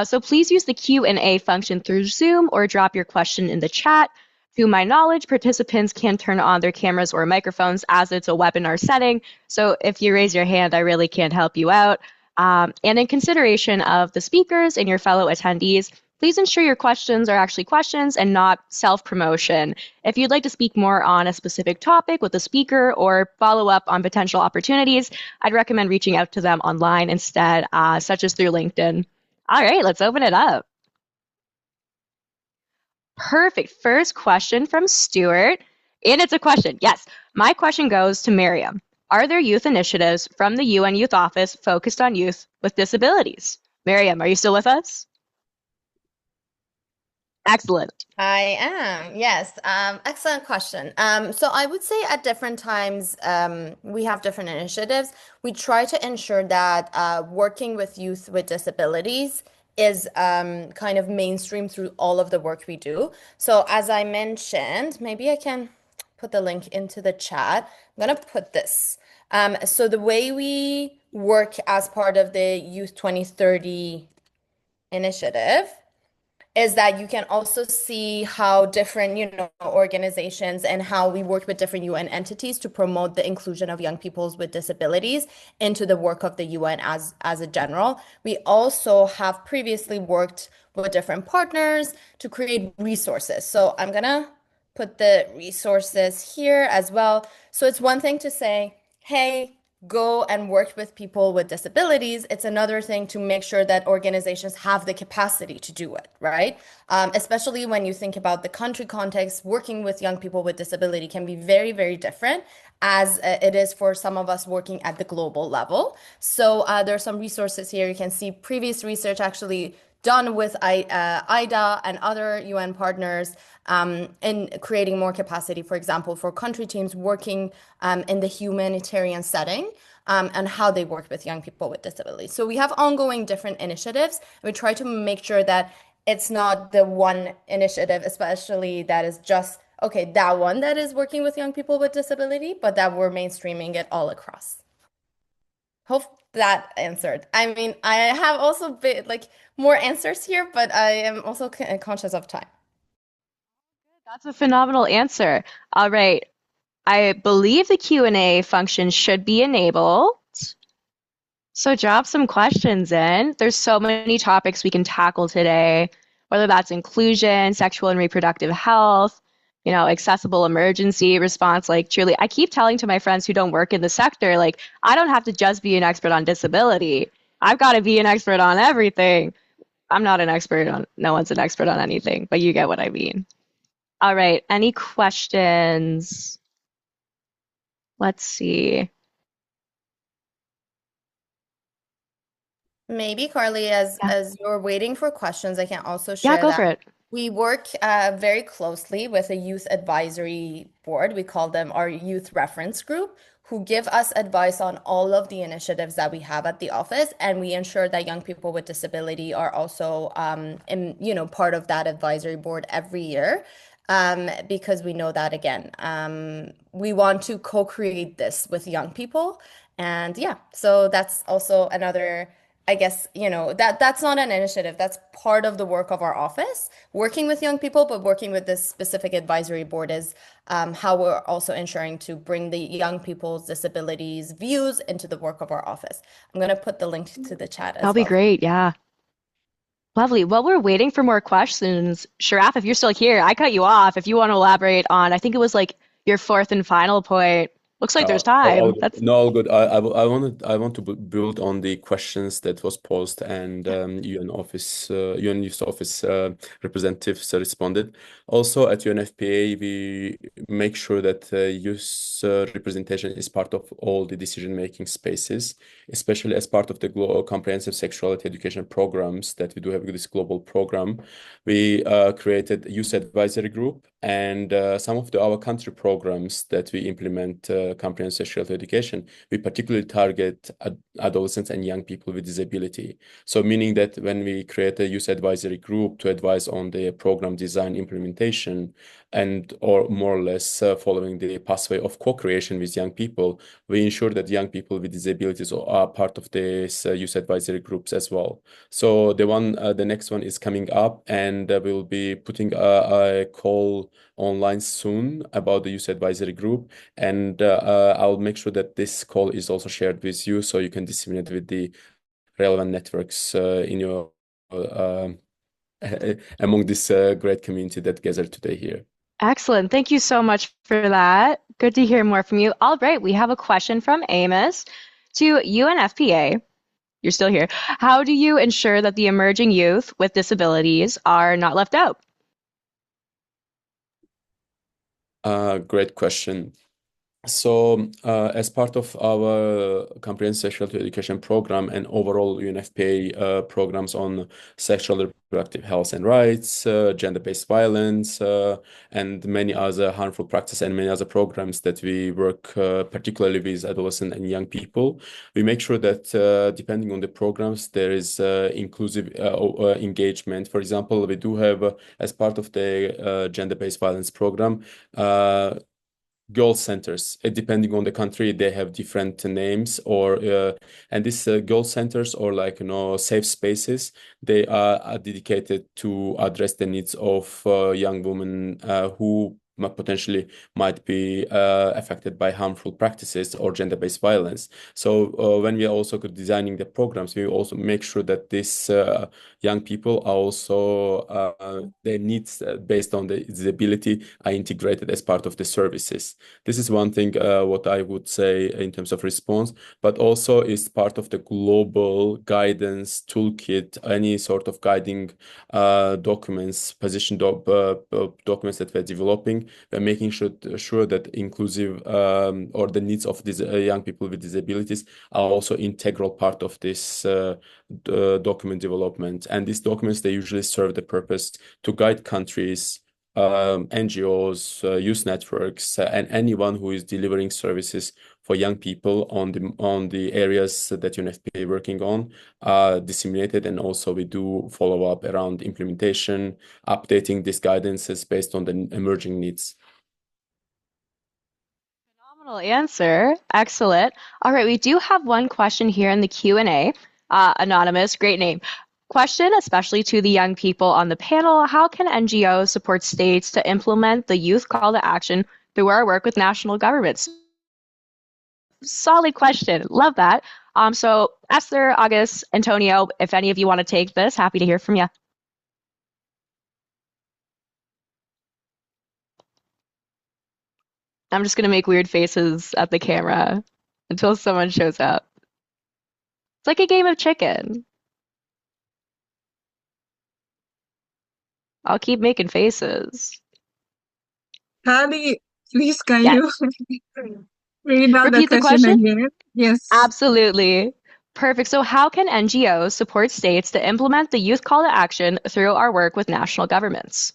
So please use the Q&A function through Zoom or drop your question in the chat. To my knowledge, participants can turn on their cameras or microphones as it's a webinar setting. So if you raise your hand, I really can't help you out. And in consideration of the speakers and your fellow attendees, please ensure your questions are actually questions and not self-promotion. If you'd like to speak more on a specific topic with the speaker or follow up on potential opportunities, I'd recommend reaching out to them online instead, such as through LinkedIn. All right, let's open it up. Perfect. First question from Stuart. And it's a question. Yes, my question goes to Miriam. Are there youth initiatives from the UN Youth Office focused on youth with disabilities? Miriam, are you still with us? Excellent. I am, yes. Excellent question. So I would say at different times, we have different initiatives. We try to ensure that working with youth with disabilities is kind of mainstream through all of the work we do. So as I mentioned, maybe I can put the link into the chat. I'm going to put this. So the way we work as part of the Youth 2030 initiative is that you can also see how different, organizations and how we work with different UN entities to promote the inclusion of young people with disabilities into the work of the UN as a general. We also have previously worked with different partners to create resources. So I'm gonna put the resources here as well. So it's one thing to say, hey, go and work with people with disabilities. It's another thing to make sure that organizations have the capacity to do it, right? Especially when you think about the country context, working with young people with disability can be very, very different as it is for some of us working at the global level. So there are some resources here. You can see previous research actually done with IDA and other UN partners in creating more capacity, for example, for country teams working in the humanitarian setting and how they work with young people with disabilities. So we have ongoing different initiatives. We try to make sure that it's not the one initiative, especially that is just, okay, that one that is working with young people with disability, but that we're mainstreaming it all across. Hope that answered. I mean, I have also been more answers here, but I am also conscious of time. That's a phenomenal answer. All right. I believe the Q&A function should be enabled. So drop some questions in. There's so many topics we can tackle today, whether that's inclusion, sexual and reproductive health, accessible emergency response. Truly, I keep telling to my friends who don't work in the sector, I don't have to just be an expert on disability. I've got to be an expert on everything. I'm not an expert on, no one's an expert on anything, but you get what I mean. All right, any questions? Let's see. Maybe, Carly, as you're waiting for questions, I can also Yeah, share go that for it. we work very closely with a youth advisory board. We call them our youth reference group, who give us advice on all of the initiatives that we have at the office, and we ensure that young people with disability are also part of that advisory board every year. Because we know that, again, we want to co-create this with young people. And yeah, so that's also another, I guess, that's not an initiative. That's part of the work of our office, working with young people, but working with this specific advisory board is how we're also ensuring to bring the young people's disabilities views into the work of our office. I'm going to put the link to the chat as well. That'll be great. Yeah. Lovely. While we're waiting for more questions, Sharaf, if you're still here, I cut you off. If you want to elaborate on, I think it was your fourth and final point. Looks like there's All time. good. That's No, all good. I want to build on the questions that was posed and UN Youth Office representatives responded. Also at UNFPA, we make sure that youth representation is part of all the decision-making spaces, especially as part of the global comprehensive sexuality education programs that we do have this global program. We created a youth advisory group and some of our country programs that we implement comprehensive sexuality education, we particularly target adolescents and young people with disability. So meaning that when we create a youth advisory group to advise on the program design implementation and or more or less following the pathway of co-creation with young people, we ensure that young people with disabilities are part of these youth advisory groups as well. So the next one is coming up, and we'll be putting a call online soon about the youth advisory group, and I'll make sure that this call is also shared with you so you can disseminate with the relevant networks in your among this great community that gathered today here. excellent. Thank you so much for that. Good to hear more from you. All right, we have a question from Amos to UNFPA. You're still here. How do you ensure that the emerging youth with disabilities are not left out? Great question. So, as part of our comprehensive sexuality education program and overall UNFPA programs on sexual reproductive health and rights, gender-based violence, and many other harmful practices and many other programs that we work particularly with adolescent and young people, we make sure that depending on the programs, there is inclusive engagement. For example, we do have, as part of the gender-based violence program, girl centers. Depending on the country, they have different names, and these girl centers, or safe spaces, they are dedicated to address the needs of young women who potentially might be affected by harmful practices or gender-based violence. So when we are also designing the programs, we also make sure that these young people are also their needs based on the disability are integrated as part of the services. This is one thing what I would say in terms of response, but also is part of the global guidance toolkit, any sort of guiding documents, documents that we're developing. We're making sure that inclusive or the needs of these young people with disabilities are also integral part of this document development. And these documents, they usually serve the purpose to guide countries, NGOs, youth networks, and anyone who is delivering services for young people on the areas that UNFPA is working on, disseminated, and also we do follow up around implementation, updating these guidances based on the emerging needs. Phenomenal answer. Excellent. All right, we do have one question here in the Q&A. Anonymous, great name. Question, especially to the young people on the panel, how can NGOs support states to implement the youth call to action through our work with national governments? Solid question. Love that. So Esther, August, Antonio, if any of you want to take this, happy to hear from you. I'm just going to make weird faces at the camera until someone shows up. It's like a game of chicken. I'll keep making faces. Carly, please, can Yes. you read out the Repeat the question question? again? Yes. Absolutely. Perfect. So how can NGOs support states to implement the youth call to action through our work with national governments?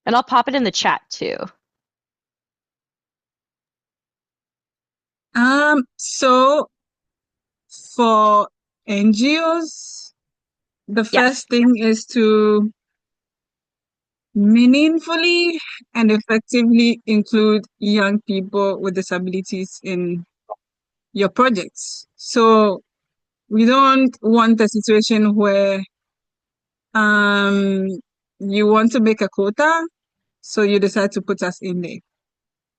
And I'll pop it in the chat too. So for NGOs, the first thing is to meaningfully and effectively include young people with disabilities in your projects. So we don't want a situation where you want to make a quota, so you decide to put us in there.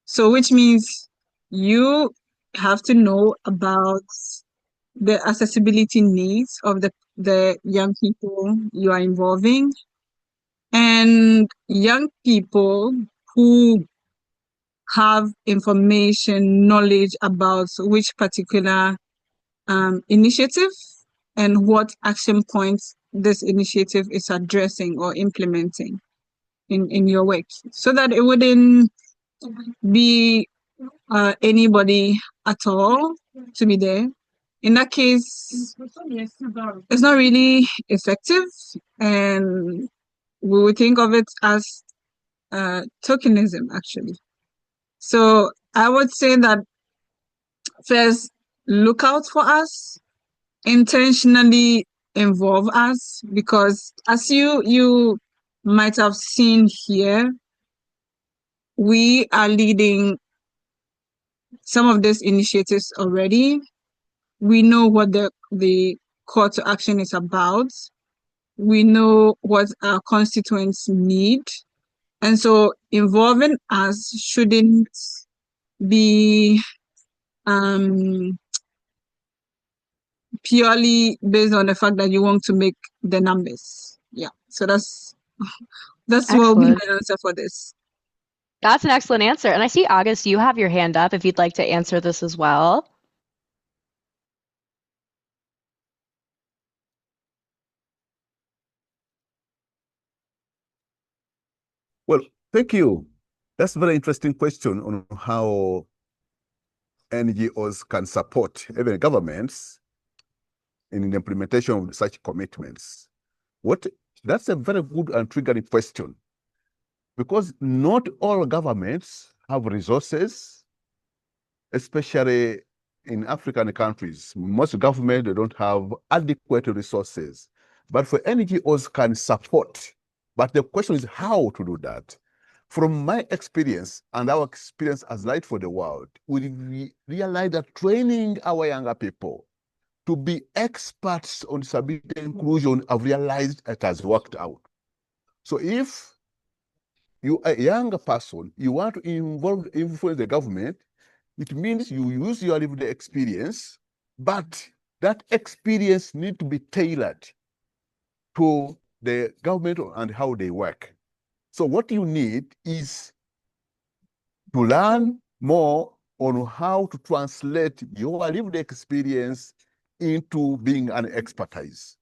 So which means you have to know about the accessibility needs of the young people you are involving, and young people who have information, knowledge about which particular initiative and what action points this initiative is addressing or implementing in your work, so that it wouldn't be anybody at all to be there. In that case, it's not really effective, and we would think of it as tokenism, actually. So I would say that first, look out for us, intentionally involve us, because as you might have seen here, we are leading some of these initiatives already. We know what the call to action is about. We know what our constituents need. And so involving us shouldn't be purely based on the fact that you want to make the numbers. Yeah. So that's what will be Excellent. my answer for this. That's an excellent answer. And I see, August, you have your hand up if you'd like to answer this as well. Well, thank you. That's a very interesting question on how NGOs can support even governments in the implementation of such commitments. That's a very good and triggering question, because not all governments have resources, especially in African countries. Most governments, they don't have adequate resources. But for NGOs can support. But the question is how to do that. From my experience and our experience as Light for the World, we realize that training our younger people to be experts on disability inclusion, I've realized it has worked out. So if you are a younger person, you want to influence the government, it means you use your lived experience, but that experience needs to be tailored to the government and how they work. So what you need is to learn more on how to translate your lived experience into being an expertise.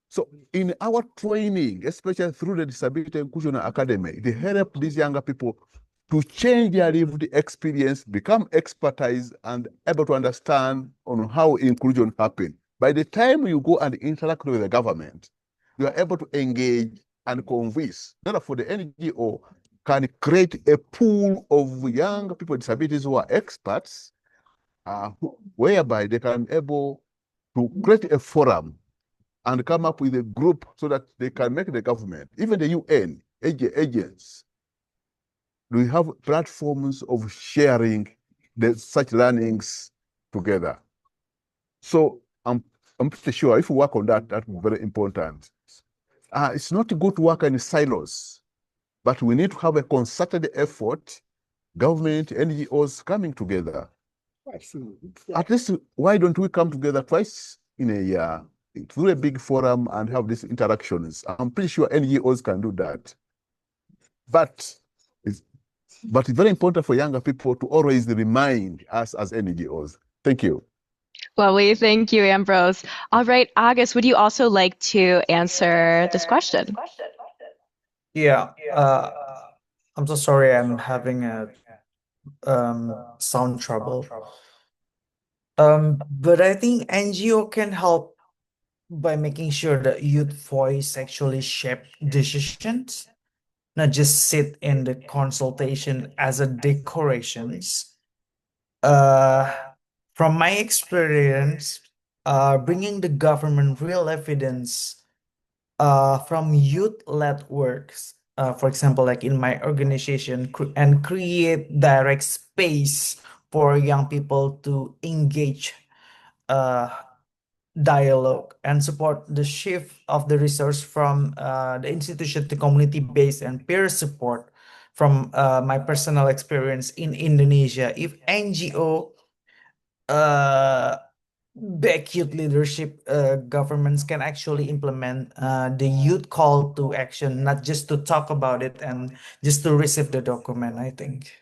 So in our training, especially through the Disability Inclusion Academy, they help these younger people to change their lived experience, become expertise, and able to understand on how inclusion happens. By the time you go and interact with the government, you are able to engage and convince. Therefore, the NGO can create a pool of young people with disabilities who are experts, whereby they can able to create a forum and come up with a group so that they can make the government, even the UN agents, we have platforms of sharing such learnings together. So I'm pretty sure if we work on that, that will be very important. It's not good to work in silos, but we need to have a concerted effort, government, NGOs coming together. At least, why don't we come together twice in a year through a big forum and have these interactions? I'm pretty sure NGOs can do that. But it's very important for younger people to always remind us as NGOs. Thank you. Lovely. Thank you, Ambrose. All right, August, would you also like to answer this question? Yeah, I'm so sorry, I'm having a sound trouble. But I think NGO can help by making sure that youth voice actually shape decisions, not just sit in the consultation as a decorations. Uh, from my experience, bringing the government real evidence from youth-led works, for example, like in my organization, and create direct space for young people to engage uh, dialogue and support the shift of the resource from the institution to community-based and peer support. From my personal experience in Indonesia, if NGO back youth leadership, governments can actually implement the youth call to action, not just to talk about it and just to receive the document, I think.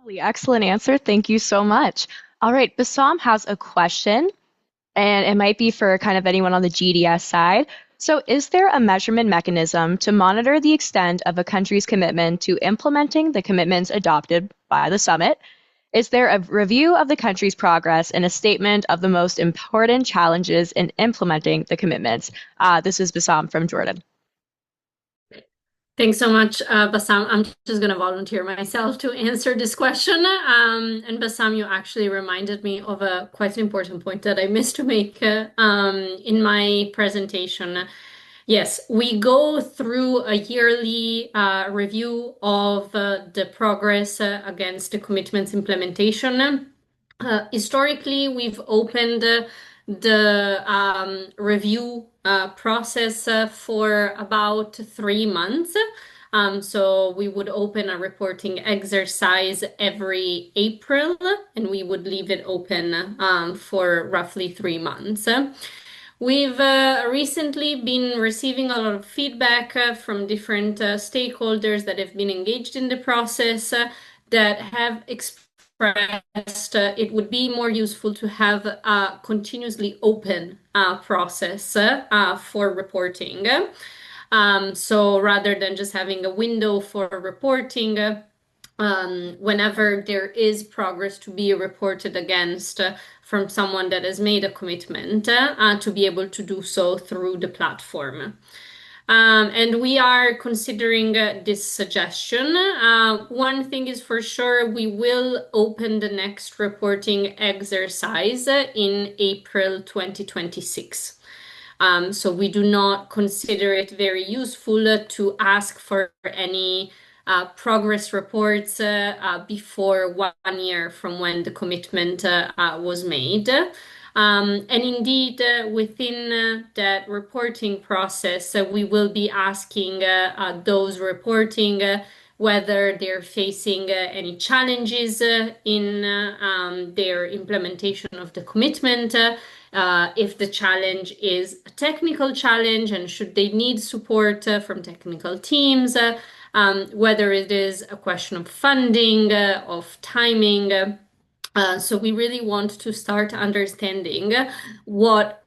Lovely, excellent answer. Thank you so much. All right, Bassam has a question, and it might be for kind of anyone on the GDS side. So, is there a measurement mechanism to monitor the extent of a country's commitment to implementing the commitments adopted by the summit? Is there a review of the country's progress and a statement of the most important challenges in implementing the commitments? This is Bassam from Jordan. Thanks so much, Bassam. I'm just going to volunteer myself to answer this question. And Bassam, you actually reminded me of a quite important point that I missed to make in my presentation. Yes, we go through a yearly review of the progress against the commitments implementation. Historically, we've opened the review process for about 3 months. So we would open a reporting exercise every April, and we would leave it open for roughly 3 months. We've recently been receiving a lot of feedback from different stakeholders that have been engaged in the process that have expressed it would be more useful to have a continuously open process for reporting. So rather than just having a window for reporting, whenever there is progress to be reported against from someone that has made a commitment, to be able to do so through the platform. And we are considering this suggestion. One thing is for sure, we will open the next reporting exercise in April 2026. So we do not consider it very useful to ask for any progress reports before 1 year from when the commitment was made. And indeed, within that reporting process, we will be asking those reporting whether they're facing any challenges in their implementation of the commitment, if the challenge is a technical challenge and should they need support from technical teams, whether it is a question of funding, of timing. So we really want to start understanding what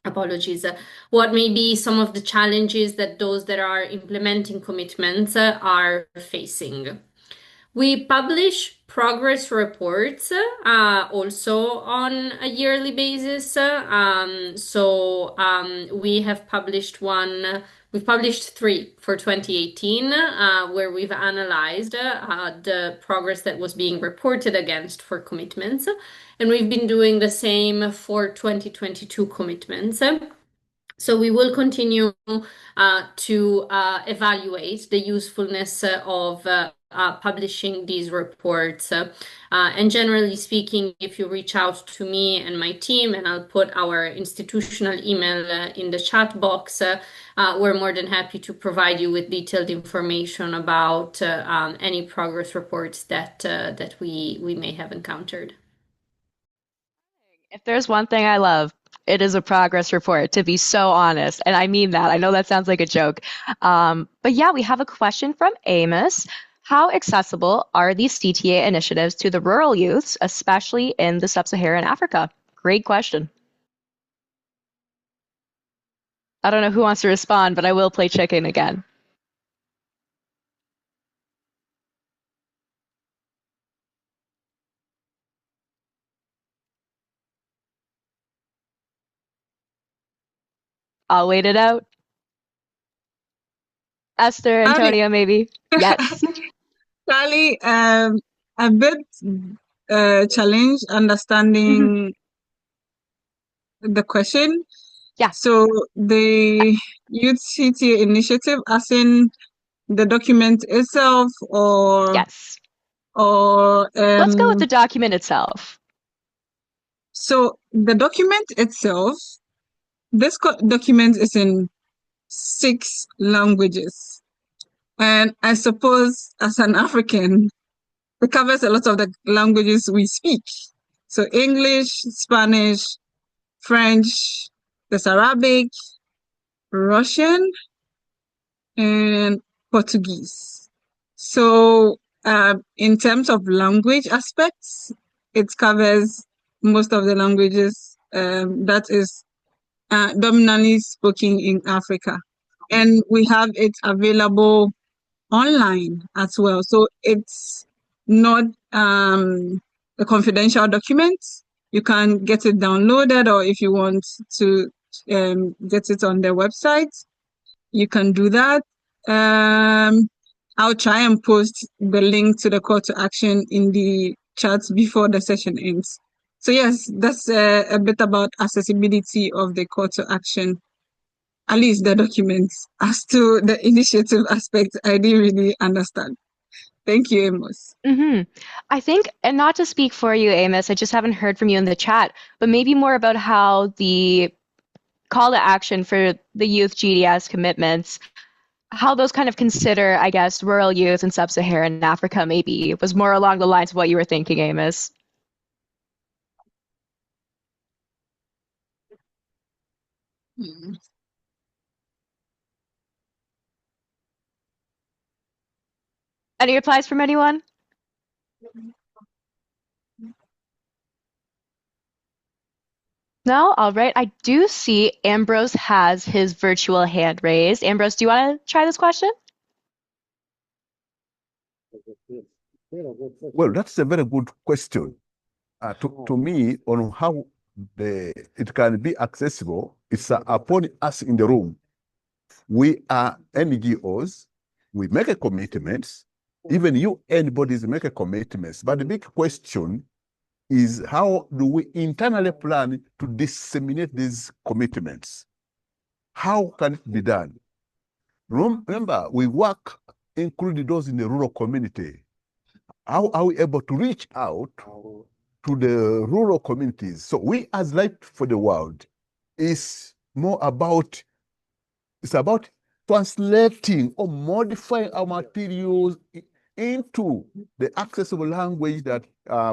apologies, what may be some of the challenges that those that are implementing commitments are facing. We publish progress reports also on a yearly basis. We have published one. We've published 3 for 2018, where we've analyzed the progress that was being reported against for commitments. And we've been doing the same for 2022 commitments. So we will continue to evaluate the usefulness of publishing these reports. And generally speaking, if you reach out to me and my team, and I'll put our institutional email in the chat box, we're more than happy to provide you with detailed information about any progress reports that we may have encountered. If there's one thing I love, it is a progress report, to be so honest. And I mean that. I know that sounds like a joke. But yeah, we have a question from Amos. How accessible are these CTA initiatives to the rural youths, especially in the sub-Saharan Africa? Great question. I don't know who wants to respond, but I will play chicken again. I'll wait it out. Esther, Antonio, maybe? Yes. Sally, a bit challenge understanding the question. Yeah. So the Youth CTA initiative, as in the document itself, or Yes. or Let's go with the document itself. So the document itself, this document is in 6 languages. And I suppose as an African, it covers a lot of the languages we speak. So English, Spanish, French, there's Arabic, Russian, and Portuguese. So In terms of language aspects, it covers most of the languages that is dominantly spoken in Africa. And we have it available online as well. So it's not a confidential document. You can get it downloaded, or if you want to get it on their website, you can do that. I'll try and post the link to the call to action in the chat before the session ends. So yes, that's a bit about accessibility of the call to action, at least the documents. As to the initiative aspect, I didn't really understand. Thank you, Amos. I think, and not to speak for you, Amos, I just haven't heard from you in the chat, but maybe more about how the call to action for the youth GDS commitments, how those kind of consider, I guess, rural youth in sub-Saharan Africa maybe was more along the lines of what you were thinking, Amos. Any replies from anyone? No? All right. I do see Ambrose has his virtual hand raised. Ambrose, do you want to try this question? Well, that's a very good question. To me, on how it can be accessible, it's upon us in the room. We are NGOs. We make a commitment. Even you, anybody, make a commitment. But the big question is, how do we internally plan to disseminate these commitments? How can it be done? Remember, we work, including those in the rural community. How are we able to reach out to the rural communities? So we, as Light for the World, it's about translating or modifying our materials into the accessible language that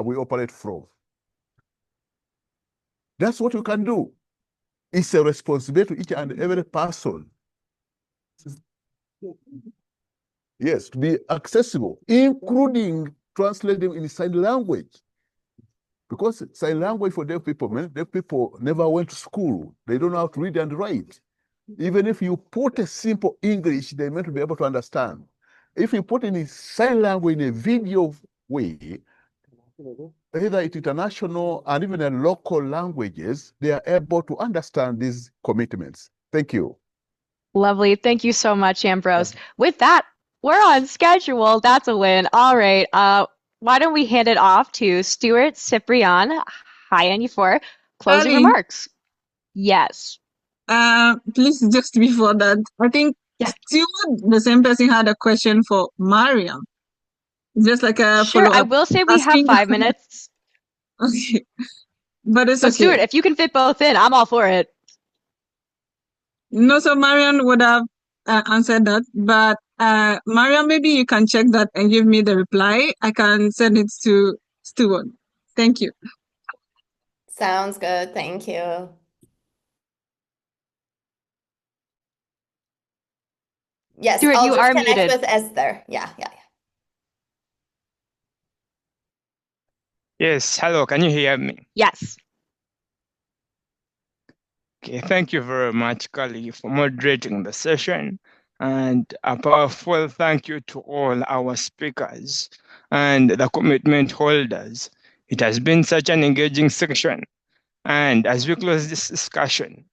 we operate from. That's what we can do. It's a responsibility to each and every person. Yes, to be accessible, including translating in sign language. Because sign language for deaf people never went to school. They don't know how to read and write. Even if you put a simple English, they meant to be able to understand. If you put in sign language in a video way, either it's international and even in local languages, they are able to understand these commitments. Thank you. Lovely. Thank you so much, Ambrose. With that, we're on schedule. That's a win. All right. Why don't we hand it off to Stuart Cyprian, hi on you for closing Carly, remarks. Yes. please, just before that, I think still the same person had a question for Mariam. Just like a Sure, I follow-up. will say we have 5 minutes. Okay. But it's But okay. Stuart, if you can fit both in, I'm all for it. No, so Mariam would have answered that. But Mariam, maybe you can check that and give me the reply. I can send it to Stuart. Thank you. Sounds good. Thank you. Yes, Stuart, I'll you just are connect muted. with Esther. Yeah. Yes, hello, can you hear me? Yes. Okay, thank you very much, Kali, for moderating the session. And a powerful thank you to all our speakers and the commitment holders. It has been such an engaging section. And as we close this discussion,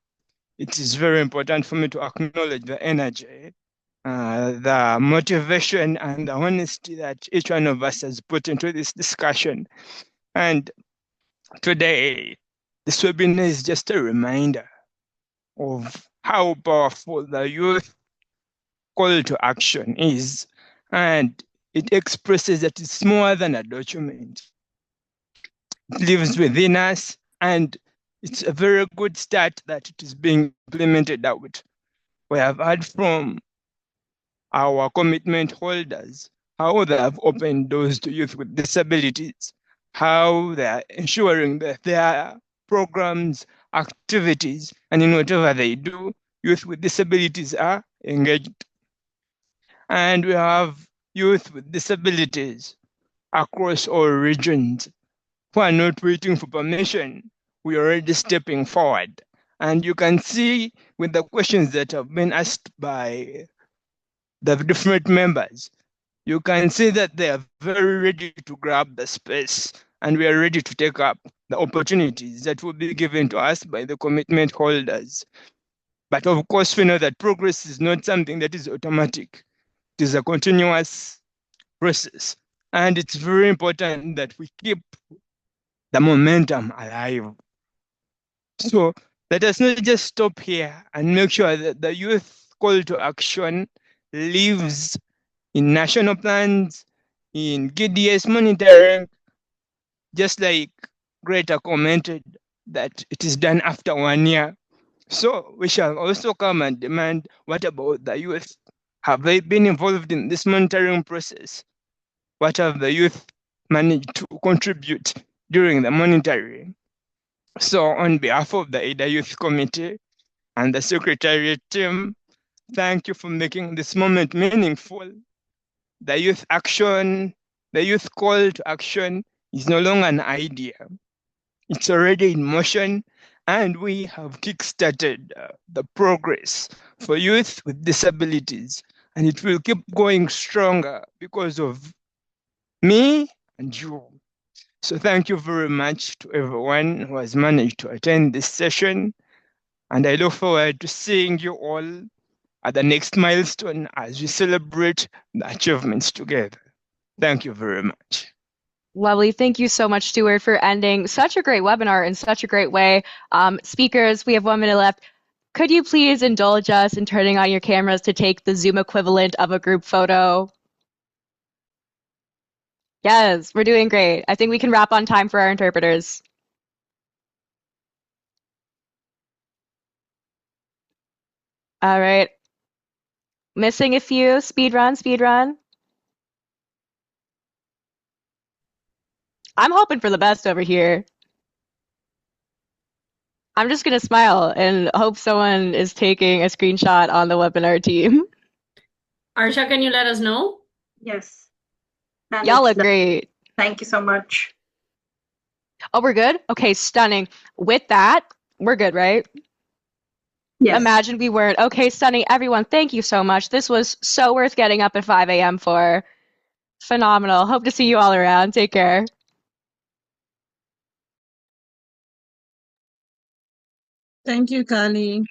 it is very important for me to acknowledge the energy, the motivation, and the honesty that each one of us has put into this discussion. And today, this webinar is just a reminder of how powerful the youth call to action is. And it expresses that it's more than a document. It lives within us, and it's a very good start that it is being implemented out. We have heard from our commitment holders how they have opened doors to youth with disabilities, how they are ensuring that their programs, activities, and in whatever they do, youth with disabilities are engaged. And we have youth with disabilities across all regions who are not waiting for permission. We are already stepping forward. And you can see with the questions that have been asked by the different members, you can see that they are very ready to grab the space, and we are ready to take up the opportunities that will be given to us by the commitment holders. But of course, we know that progress is not something that is automatic. It is a continuous process. And it's very important that we keep the momentum alive. So let us not just stop here and make sure that the youth call to action lives in national plans, in GDS monitoring, just like Greta commented that it is done after 1 year. So we shall also come and demand, what about the youth? Have they been involved in this monitoring process? What have the youth managed to contribute during the monitoring? So on behalf of the AIDA Youth Committee and the Secretariat team, thank you for making this moment meaningful. The youth action, the youth call to action is no longer an idea. It's already in motion, and we have kickstarted the progress for youth with disabilities, and it will keep going stronger because of me and you. So thank you very much to everyone who has managed to attend this session, and I look forward to seeing you all at the next milestone as we celebrate the achievements together. Thank you very much. Lovely. Thank you so much, Stuart, for ending such a great webinar in such a great way. Speakers, we have 1 minute left. Could you please indulge us in turning on your cameras to take the Zoom equivalent of a group photo? Yes, we're doing great. I think we can wrap on time for our interpreters. All right. Missing a few. Speed run, speed run. I'm hoping for the best over here. I'm just going to smile and hope someone is taking a screenshot on the webinar team. Arsha, can you let us know? Yes. And Y'all it's look done. great. Thank you so much. Oh, we're good? Okay, stunning. With that, we're good, right? Yes. Imagine we weren't. Okay, stunning. Everyone, thank you so much. This was so worth getting up at 5 a.m. for. Phenomenal. Hope to see you all around. Take care. Thank you, Kali.